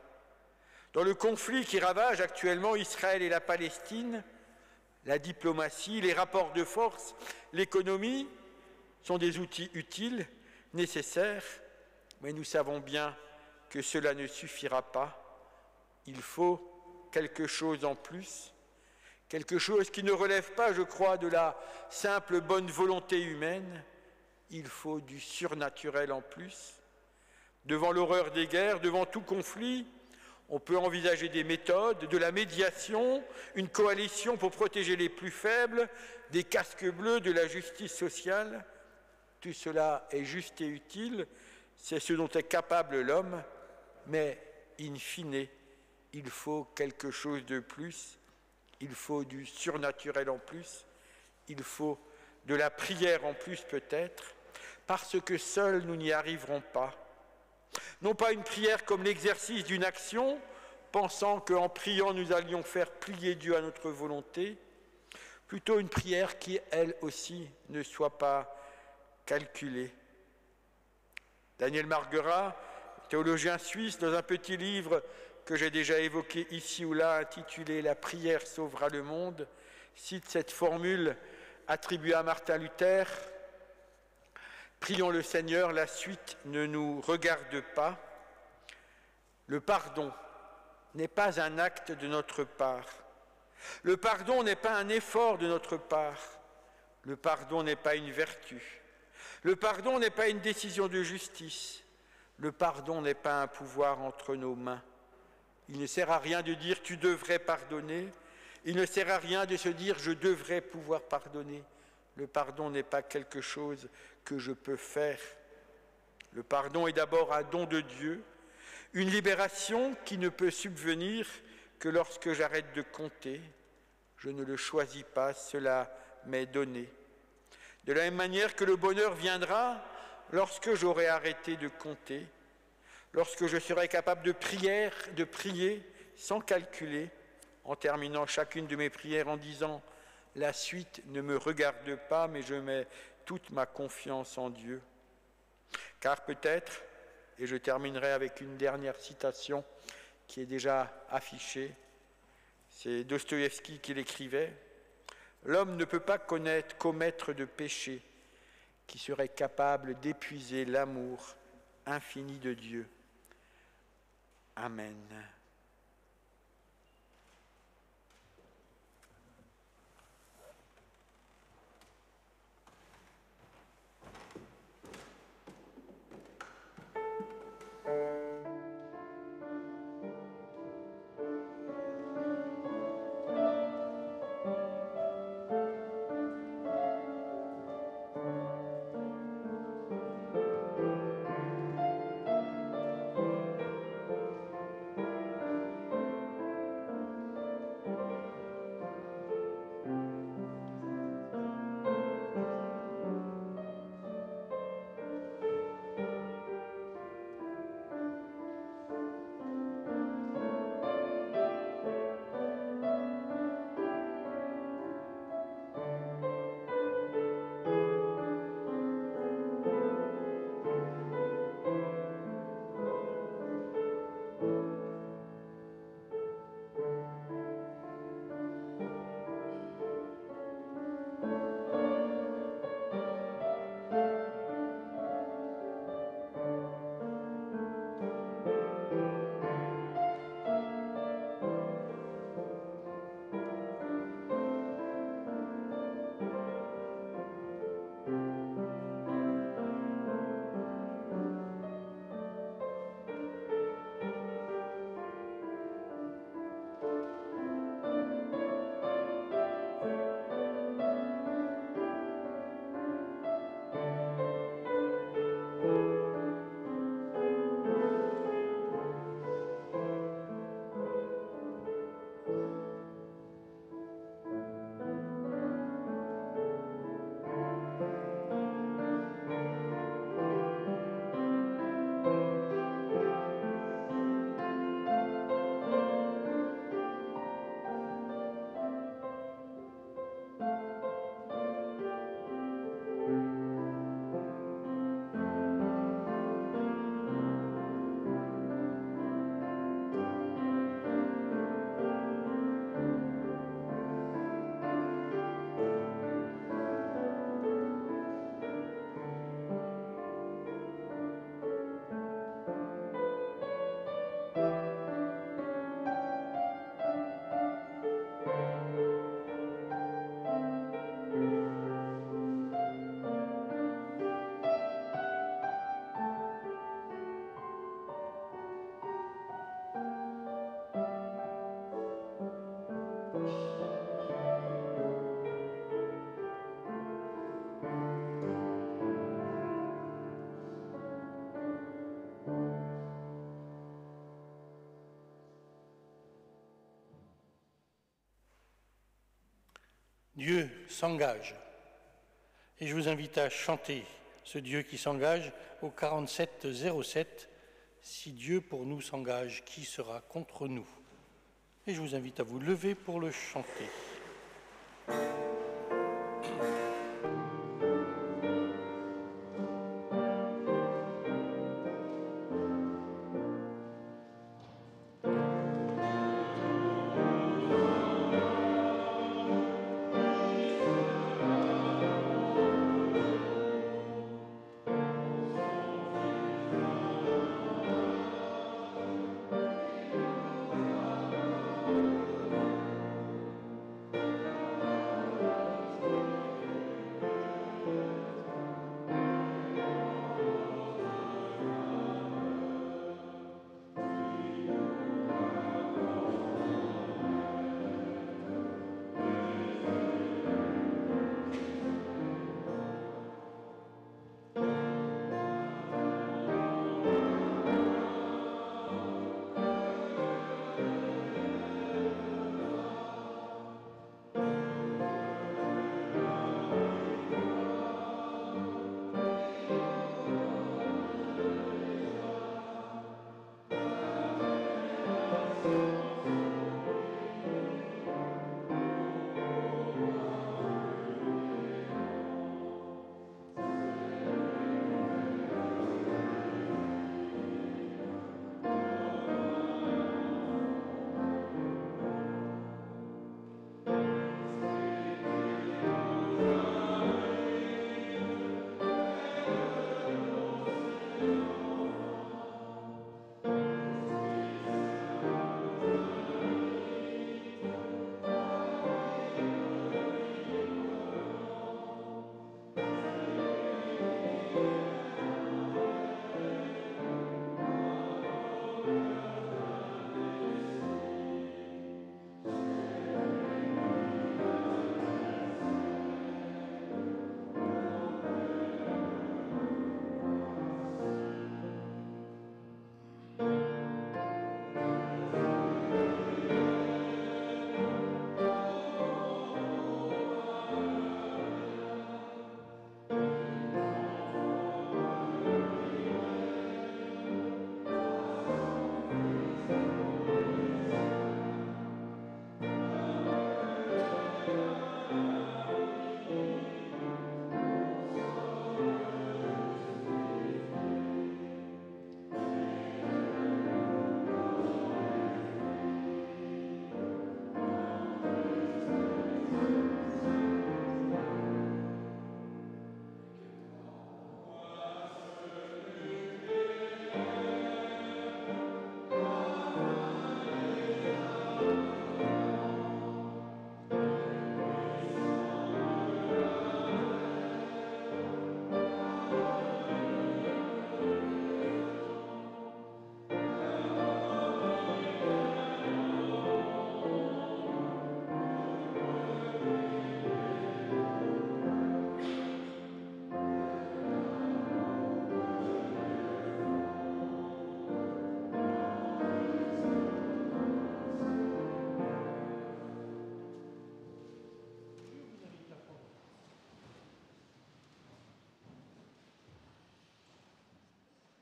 Dans le conflit qui ravage actuellement Israël et la Palestine, la diplomatie, les rapports de force, l'économie sont des outils utiles, nécessaires, mais nous savons bien que cela ne suffira pas. Il faut quelque chose en plus, quelque chose qui ne relève pas, je crois, de la simple bonne volonté humaine. Il faut du surnaturel en plus. Devant l'horreur des guerres, devant tout conflit, on peut envisager des méthodes, de la médiation, une coalition pour protéger les plus faibles, des casques bleus, de la justice sociale. Tout cela est juste et utile, c'est ce dont est capable l'homme, mais in fine, il faut quelque chose de plus, il faut du surnaturel en plus, il faut de la prière en plus peut-être, parce que seuls nous n'y arriverons pas. Non pas une prière comme l'exercice d'une action, pensant qu'en priant nous allions faire plier Dieu à notre volonté, plutôt une prière qui, elle aussi, ne soit pas calculée. Daniel Marguerat, théologien suisse, dans un petit livre que j'ai déjà évoqué ici ou là, intitulé « La prière sauvera le monde », cite cette formule attribuée à Martin Luther: « Prions le Seigneur, la suite ne nous regarde pas. Le pardon n'est pas un acte de notre part. Le pardon n'est pas un effort de notre part. Le pardon n'est pas une vertu. Le pardon n'est pas une décision de justice. Le pardon n'est pas un pouvoir entre nos mains. Il ne sert à rien de dire « tu devrais pardonner ». Il ne sert à rien de se dire « je devrais pouvoir pardonner ». Le pardon n'est pas quelque chose que je peux faire. Le pardon est d'abord un don de Dieu, une libération qui ne peut subvenir que lorsque j'arrête de compter. Je ne le choisis pas, cela m'est donné. De la même manière que le bonheur viendra lorsque j'aurai arrêté de compter, lorsque je serai capable de prier sans calculer, en terminant chacune de mes prières en disant « La suite ne me regarde pas, mais je mets toute ma confiance en Dieu. » Car peut-être, et je terminerai avec une dernière citation qui est déjà affichée, c'est Dostoïevski qui l'écrivait: « L'homme ne peut pas commettre de péché qui serait capable d'épuiser l'amour infini de Dieu. » Amen. Dieu s'engage. Et je vous invite à chanter ce Dieu qui s'engage au 4707. Si Dieu pour nous s'engage, qui sera contre nous? Et je vous invite à vous lever pour le chanter.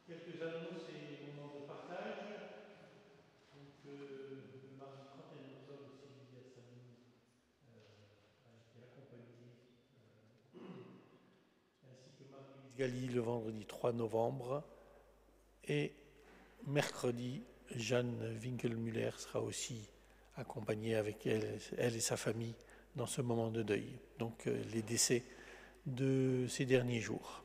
Quelques annonces et moments de partage. Donc, le mardi 31 octobre, Sylvia Samy a été accompagnée, ainsi que Marie-Louise Galli le vendredi 3 novembre. Et mercredi, Jeanne Winkelmüller sera aussi accompagnée avec elle et sa famille dans ce moment de deuil. Donc, les décès de ces derniers jours.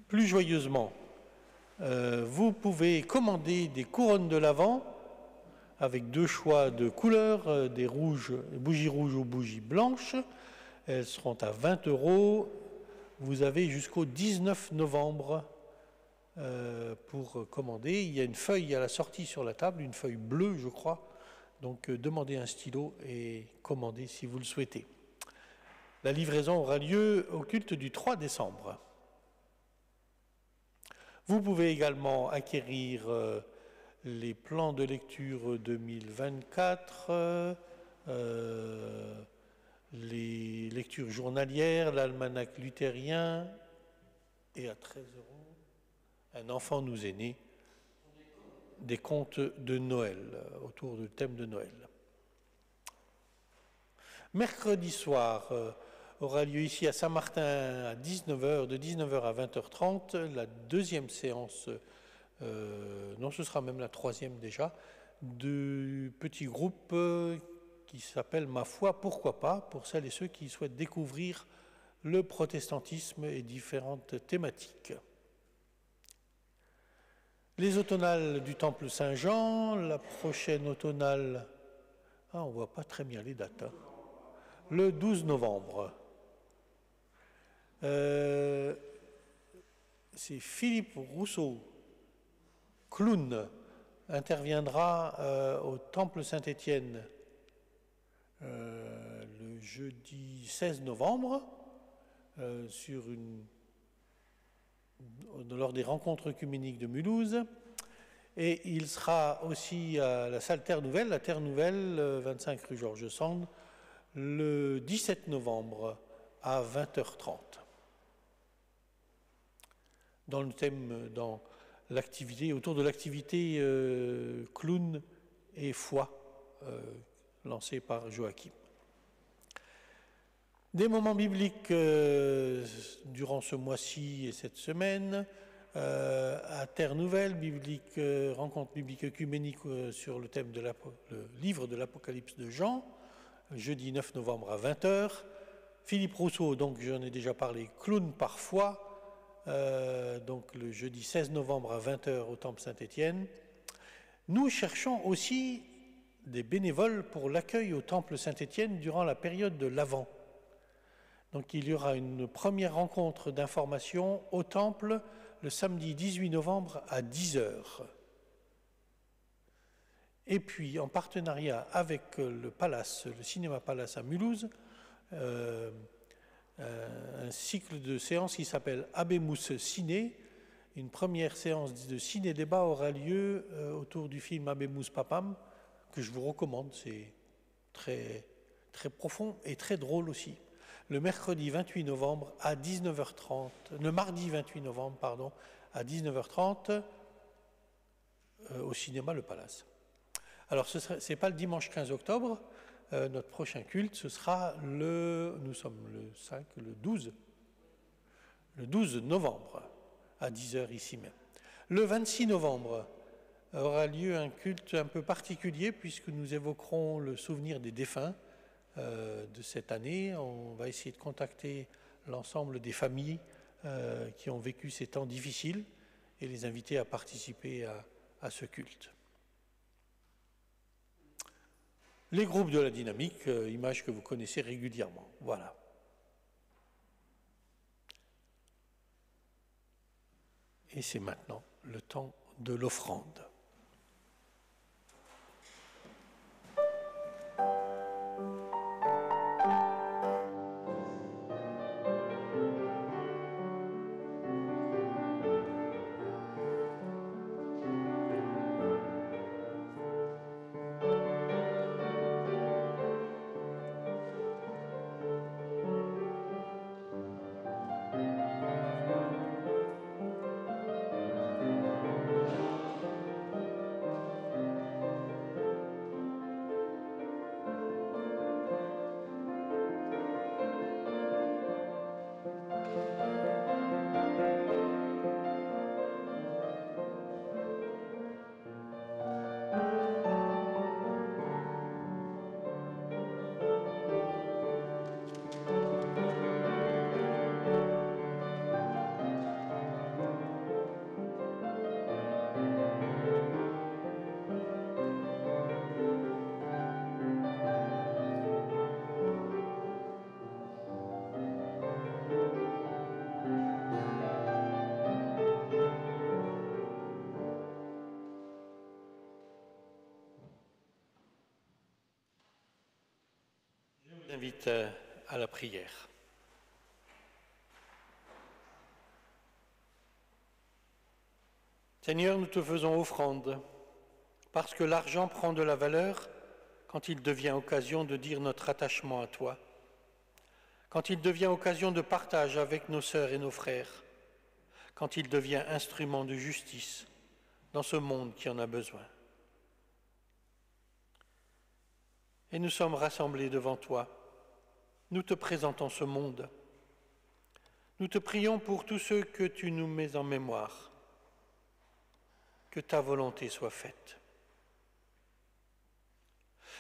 Plus joyeusement, vous pouvez commander des couronnes de l'Avent avec deux choix de couleurs, des bougies rouges ou bougies blanches. Elles seront à 20 €. Vous avez jusqu'au 19 novembre pour commander. Il y a une feuille à la sortie sur la table, une feuille bleue, je crois. Donc, demandez un stylo et commandez si vous le souhaitez. La livraison aura lieu au culte du 3 décembre. Vous pouvez également acquérir les plans de lecture 2024, les lectures journalières, l'almanach luthérien, et à 13 €, un enfant nous est né, des contes de Noël, autour du thème de Noël. Mercredi soir aura lieu ici à Saint-Martin à 19h, de 19h à 20h30, la deuxième séance, non ce sera même la troisième déjà, du petit groupe qui s'appelle Ma foi, pourquoi pas, pour celles et ceux qui souhaitent découvrir le protestantisme et différentes thématiques. Les automnales du Temple Saint-Jean, la prochaine automnale, on ne voit pas très bien les dates, le 12 novembre. C'est Philippe Rousseau, clown, interviendra au Temple Saint-Étienne le jeudi 16 novembre lors des rencontres œcuméniques de Mulhouse. Et il sera aussi à la salle Terre Nouvelle, la Terre Nouvelle, 25 rue Georges Sand, le 17 novembre à 20h30. Dans le thème, autour de l'activité clown et foi, lancée par Joachim. Des moments bibliques durant ce mois-ci et cette semaine, à Terre Nouvelle, rencontre biblique œcuménique sur le thème le livre de l'Apocalypse de Jean, jeudi 9 novembre à 20h. Philippe Rousseau, donc j'en ai déjà parlé, clown par foi, donc le jeudi 16 novembre à 20h au Temple Saint-Étienne. Nous cherchons aussi des bénévoles pour l'accueil au Temple Saint-Étienne durant la période de l'Avent. Donc il y aura une première rencontre d'information au Temple le samedi 18 novembre à 10h. Et puis en partenariat avec le Palace, le Cinéma Palace à Mulhouse, un cycle de séances qui s'appelle Abemus Ciné. Une première séance de ciné-débat aura lieu autour du film Abemus Papam, que je vous recommande, c'est très, très profond et très drôle aussi. Le mercredi 28 novembre à 19h30, le mardi 28 novembre, pardon, à 19h30, au cinéma Le Palace. Alors ce n'est pas le dimanche 15 octobre, notre prochain culte, ce sera nous sommes le 12 novembre, à 10h ici même. Le 26 novembre aura lieu un culte un peu particulier puisque nous évoquerons le souvenir des défunts de cette année. On va essayer de contacter l'ensemble des familles qui ont vécu ces temps difficiles et les inviter à participer à ce culte. Les groupes de la dynamique, image que vous connaissez régulièrement. Voilà. Et c'est maintenant le temps de l'offrande. Invite à la prière. Seigneur, nous te faisons offrande parce que l'argent prend de la valeur quand il devient occasion de dire notre attachement à toi, quand il devient occasion de partage avec nos sœurs et nos frères, quand il devient instrument de justice dans ce monde qui en a besoin. Et nous sommes rassemblés devant toi. Nous te présentons ce monde. Nous te prions pour tous ceux que tu nous mets en mémoire. Que ta volonté soit faite.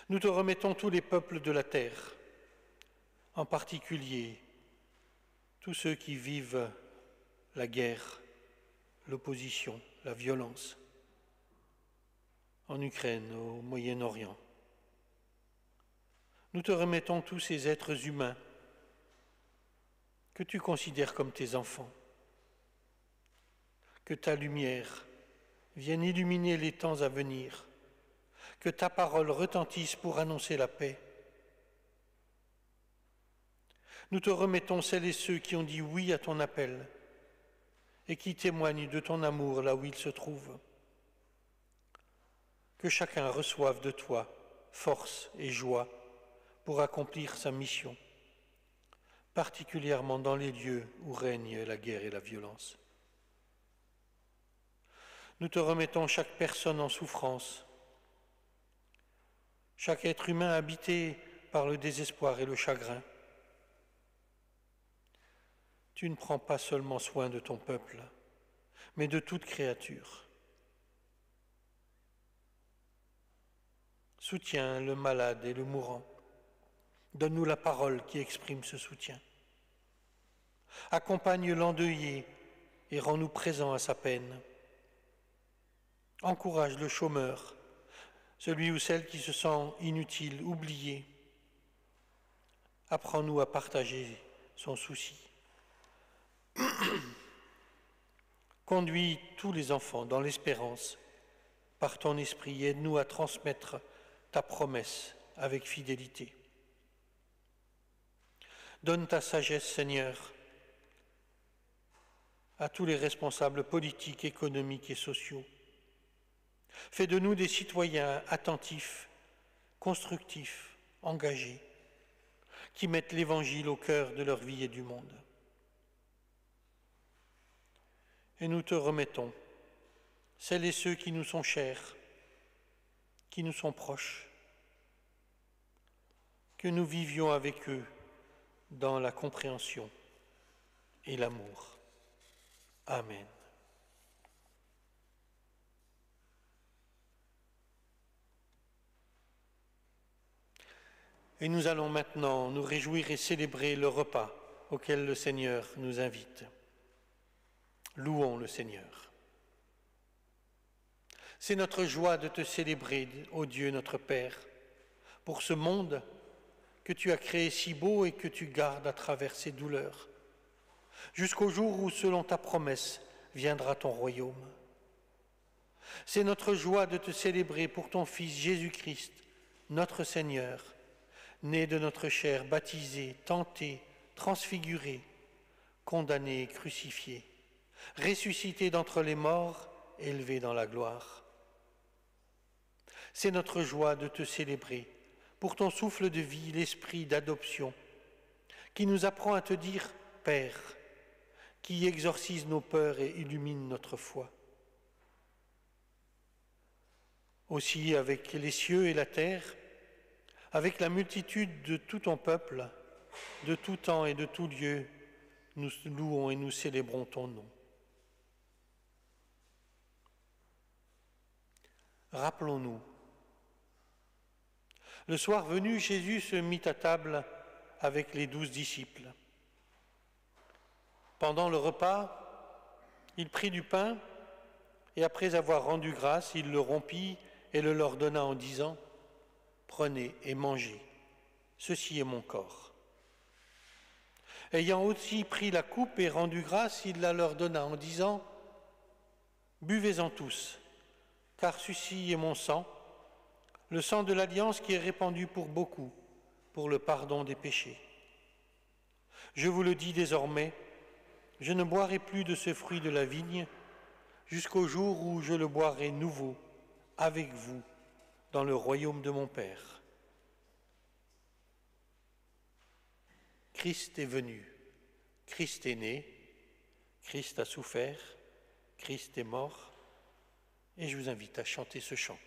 Nous te remettons tous les peuples de la terre, en particulier tous ceux qui vivent la guerre, l'opposition, la violence, en Ukraine, au Moyen-Orient. Nous te remettons tous ces êtres humains que tu considères comme tes enfants. Que ta lumière vienne illuminer les temps à venir, que ta parole retentisse pour annoncer la paix. Nous te remettons celles et ceux qui ont dit oui à ton appel et qui témoignent de ton amour là où ils se trouvent. Que chacun reçoive de toi force et joie pour accomplir sa mission, particulièrement dans les lieux où règnent la guerre et la violence. Nous te remettons chaque personne en souffrance, chaque être humain habité par le désespoir et le chagrin. Tu ne prends pas seulement soin de ton peuple, mais de toute créature. Soutiens le malade et le mourant. Donne-nous la parole qui exprime ce soutien. Accompagne l'endeuillé et rends-nous présents à sa peine. Encourage le chômeur, celui ou celle qui se sent inutile, oublié. Apprends-nous à partager son souci. Conduis tous les enfants dans l'espérance. Par ton esprit, aide-nous à transmettre ta promesse avec fidélité. Donne ta sagesse, Seigneur, à tous les responsables politiques, économiques et sociaux. Fais de nous des citoyens attentifs, constructifs, engagés, qui mettent l'Évangile au cœur de leur vie et du monde. Et nous te remettons celles et ceux qui nous sont chers, qui nous sont proches, que nous vivions avec eux dans la compréhension et l'amour. Amen. Et nous allons maintenant nous réjouir et célébrer le repas auquel le Seigneur nous invite. Louons le Seigneur. C'est notre joie de te célébrer, ô Dieu notre Père, pour ce monde que tu as créé si beau et que tu gardes à travers ses douleurs, jusqu'au jour où, selon ta promesse, viendra ton royaume. C'est notre joie de te célébrer pour ton Fils Jésus-Christ, notre Seigneur, né de notre chair, baptisé, tenté, transfiguré, condamné et crucifié, ressuscité d'entre les morts, élevé dans la gloire. C'est notre joie de te célébrer pour ton souffle de vie, l'esprit d'adoption, qui nous apprend à te dire « Père », qui exorcise nos peurs et illumine notre foi. Aussi, avec les cieux et la terre, avec la multitude de tout ton peuple, de tout temps et de tout lieu, nous louons et nous célébrons ton nom. Rappelons-nous, le soir venu, Jésus se mit à table avec les 12 disciples. Pendant le repas, il prit du pain et après avoir rendu grâce, il le rompit et le leur donna en disant « Prenez et mangez, ceci est mon corps. » Ayant aussi pris la coupe et rendu grâce, il la leur donna en disant « Buvez-en tous, car ceci est mon sang, le sang de l'alliance qui est répandu pour beaucoup, pour le pardon des péchés. Je vous le dis désormais, je ne boirai plus de ce fruit de la vigne jusqu'au jour où je le boirai nouveau avec vous dans le royaume de mon Père. Christ est venu, Christ est né, Christ a souffert, Christ est mort, et je vous invite à chanter ce chant.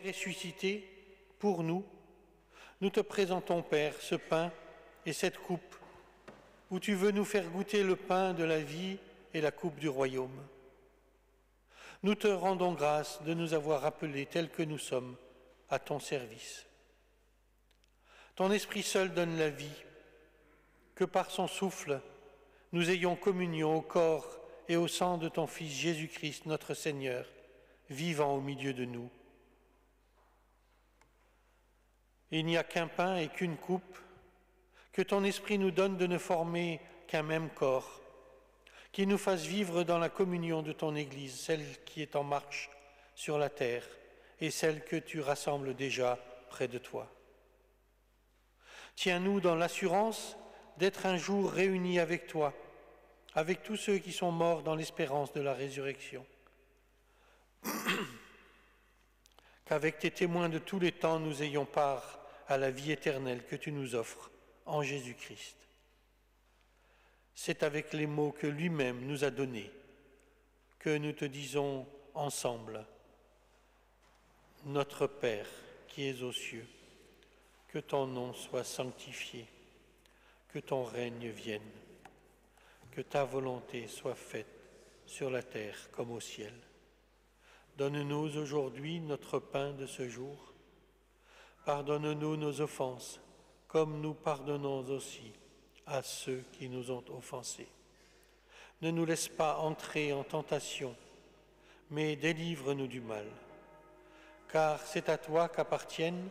Ressuscité pour nous, nous te présentons, Père, ce pain et cette coupe, où tu veux nous faire goûter le pain de la vie et la coupe du royaume. Nous te rendons grâce de nous avoir appelés tels que nous sommes à ton service. Ton esprit seul donne la vie, que par son souffle, nous ayons communion au corps et au sang de ton Fils Jésus-Christ, notre Seigneur, vivant au milieu de nous. Il n'y a qu'un pain et qu'une coupe, que ton esprit nous donne de ne former qu'un même corps, qui nous fasse vivre dans la communion de ton Église, celle qui est en marche sur la terre et celle que tu rassembles déjà près de toi. Tiens-nous dans l'assurance d'être un jour réunis avec toi, avec tous ceux qui sont morts dans l'espérance de la résurrection. Qu'avec tes témoins de tous les temps, nous ayons part à la vie éternelle que tu nous offres en Jésus-Christ. C'est avec les mots que lui-même nous a donnés que nous te disons ensemble, Notre Père qui es aux cieux, que ton nom soit sanctifié, que ton règne vienne, que ta volonté soit faite sur la terre comme au ciel. Donne-nous aujourd'hui notre pain de ce jour. Pardonne-nous nos offenses, comme nous pardonnons aussi à ceux qui nous ont offensés. Ne nous laisse pas entrer en tentation, mais délivre-nous du mal. Car c'est à toi qu'appartiennent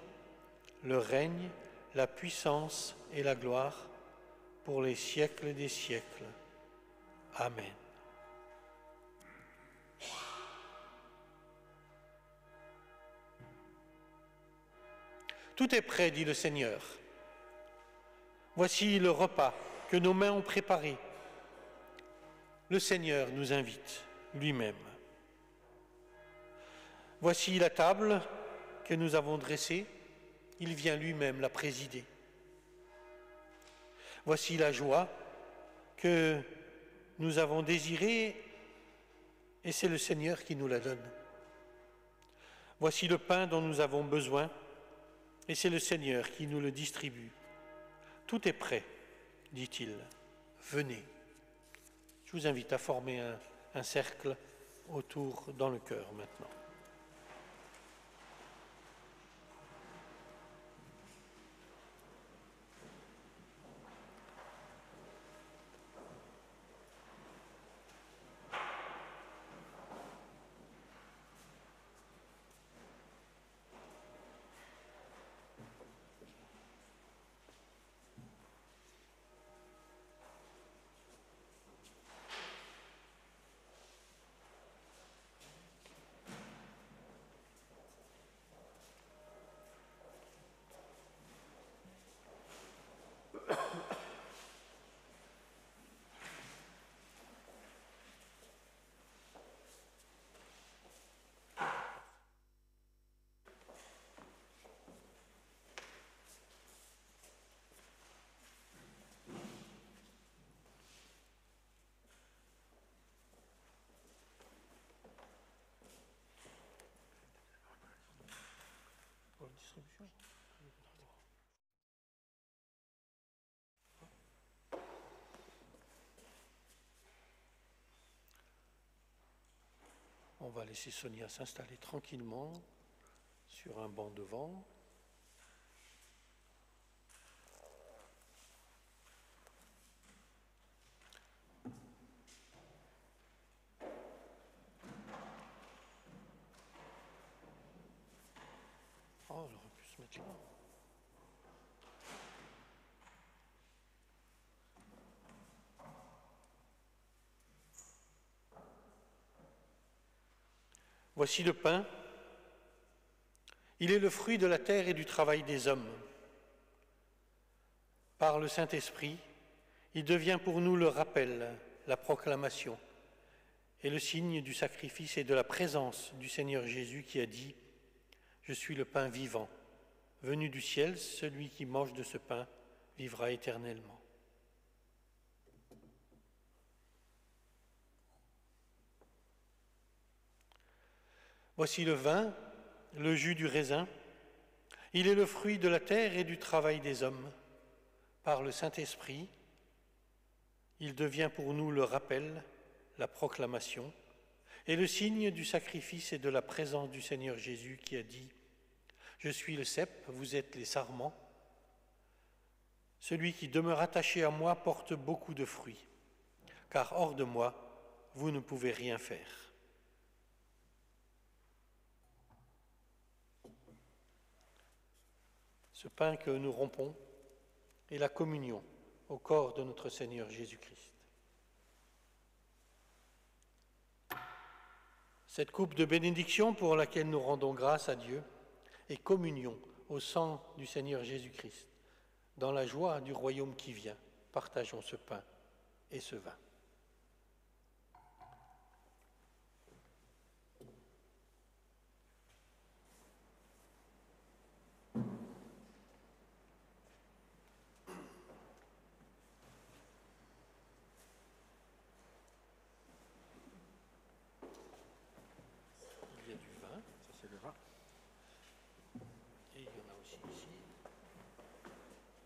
le règne, la puissance et la gloire pour les siècles des siècles. Amen. Tout est prêt, dit le Seigneur. Voici le repas que nos mains ont préparé. Le Seigneur nous invite lui-même. Voici la table que nous avons dressée. Il vient lui-même la présider. Voici la joie que nous avons désirée et c'est le Seigneur qui nous la donne. Voici le pain dont nous avons besoin et c'est le Seigneur qui nous le distribue. Tout est prêt, dit-il. Venez. Je vous invite à former un cercle autour dans le cœur maintenant. va laisser Sonia s'installer tranquillement sur un banc devant. Oh, j'aurais pu se mettre là. Voici le pain. Il est le fruit de la terre et du travail des hommes. Par le Saint-Esprit, il devient pour nous le rappel, la proclamation et le signe du sacrifice et de la présence du Seigneur Jésus qui a dit « Je suis le pain vivant, venu du ciel, celui qui mange de ce pain vivra éternellement. » Voici le vin, le jus du raisin. Il est le fruit de la terre et du travail des hommes. Par le Saint-Esprit, il devient pour nous le rappel, la proclamation et le signe du sacrifice et de la présence du Seigneur Jésus qui a dit « Je suis le cep, vous êtes les sarments. Celui qui demeure attaché à moi porte beaucoup de fruits, car hors de moi, vous ne pouvez rien faire. » Ce pain que nous rompons est la communion au corps de notre Seigneur Jésus-Christ. Cette coupe de bénédiction pour laquelle nous rendons grâce à Dieu est communion au sang du Seigneur Jésus-Christ. Dans la joie du royaume qui vient, partageons ce pain et ce vin.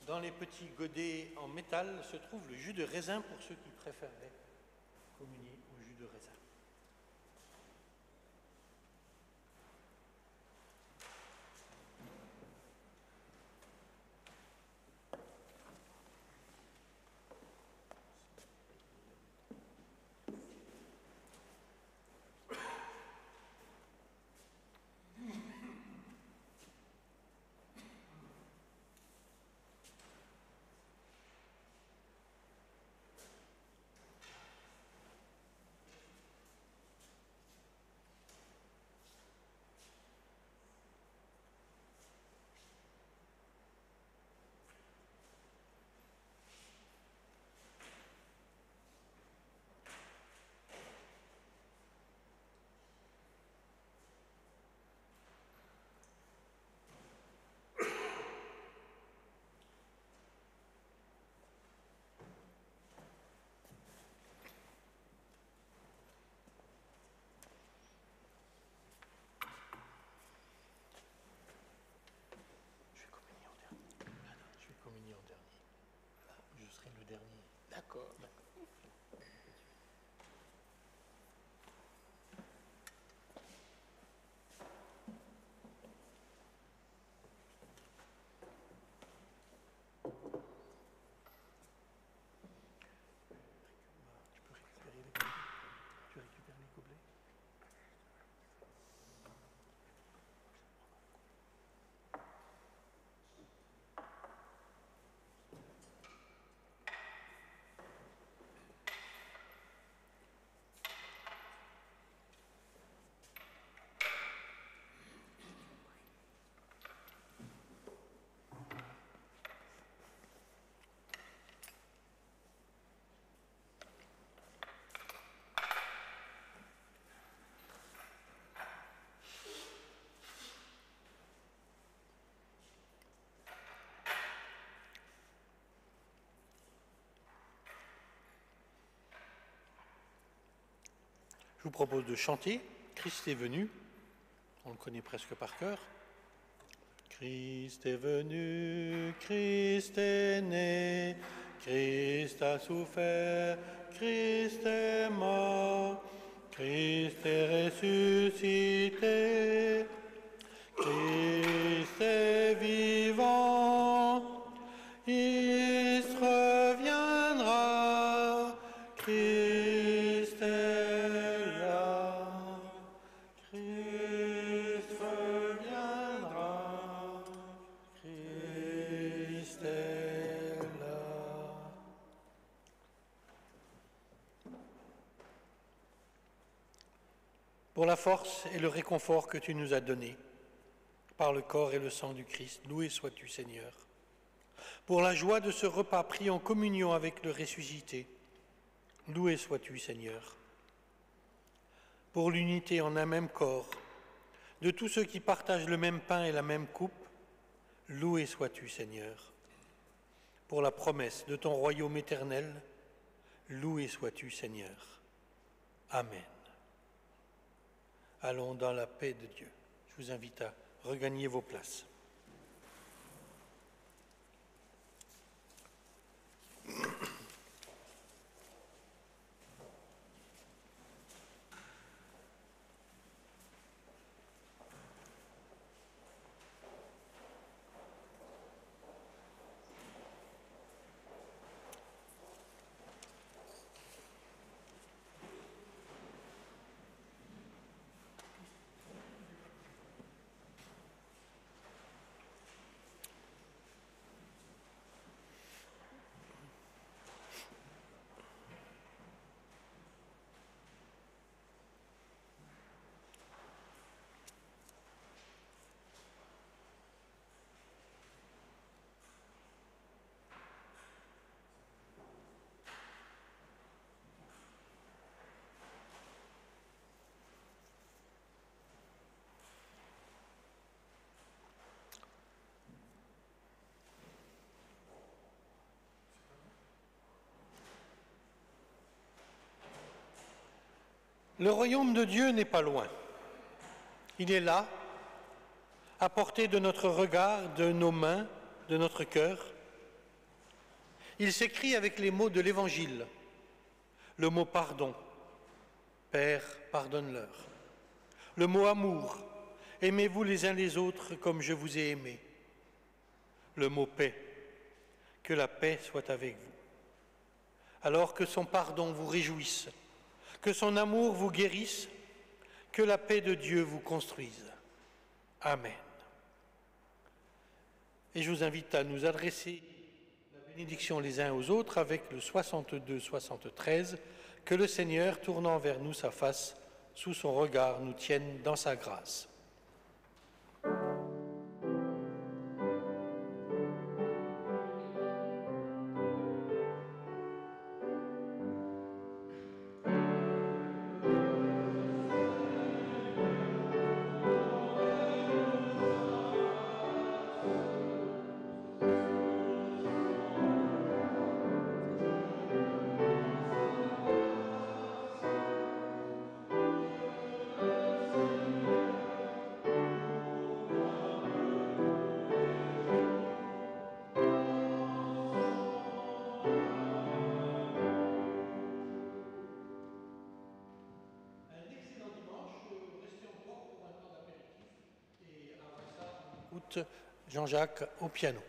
Dans les petits godets en métal se trouve le jus de raisin pour ceux qui préféreraient communier au jus de raisin. Je serai le dernier. D'accord. Tu récupères les gobelets. Je vous propose de chanter « Christ est venu ». On le connaît presque par cœur. Christ est venu, Christ est né, Christ a souffert, Christ est mort, Christ est ressuscité. Christ est vivant, il reviendra. Christ est là, Christ reviendra, Christ est là. Pour la force et le réconfort que tu nous as donnés par le corps et le sang du Christ, loué sois-tu, Seigneur. Pour la joie de ce repas pris en communion avec le ressuscité, loué sois-tu, Seigneur. Pour l'unité en un même corps de tous ceux qui partagent le même pain et la même coupe, loué sois-tu, Seigneur. Pour la promesse de ton royaume éternel, loué sois-tu, Seigneur. Amen. Allons dans la paix de Dieu. Je vous invite à regagner vos places. Le royaume de Dieu n'est pas loin. Il est là, à portée de notre regard, de nos mains, de notre cœur. Il s'écrit avec les mots de l'Évangile, le mot pardon, Père, pardonne-leur. Le mot amour, aimez-vous les uns les autres comme je vous ai aimé. Le mot paix, que la paix soit avec vous. Alors que son pardon vous réjouisse, que son amour vous guérisse, que la paix de Dieu vous construise. Amen. Et je vous invite à nous adresser la bénédiction les uns aux autres avec le 62-73, que le Seigneur, tournant vers nous sa face, sous son regard, nous tienne dans sa grâce. Jean-Jacques au piano.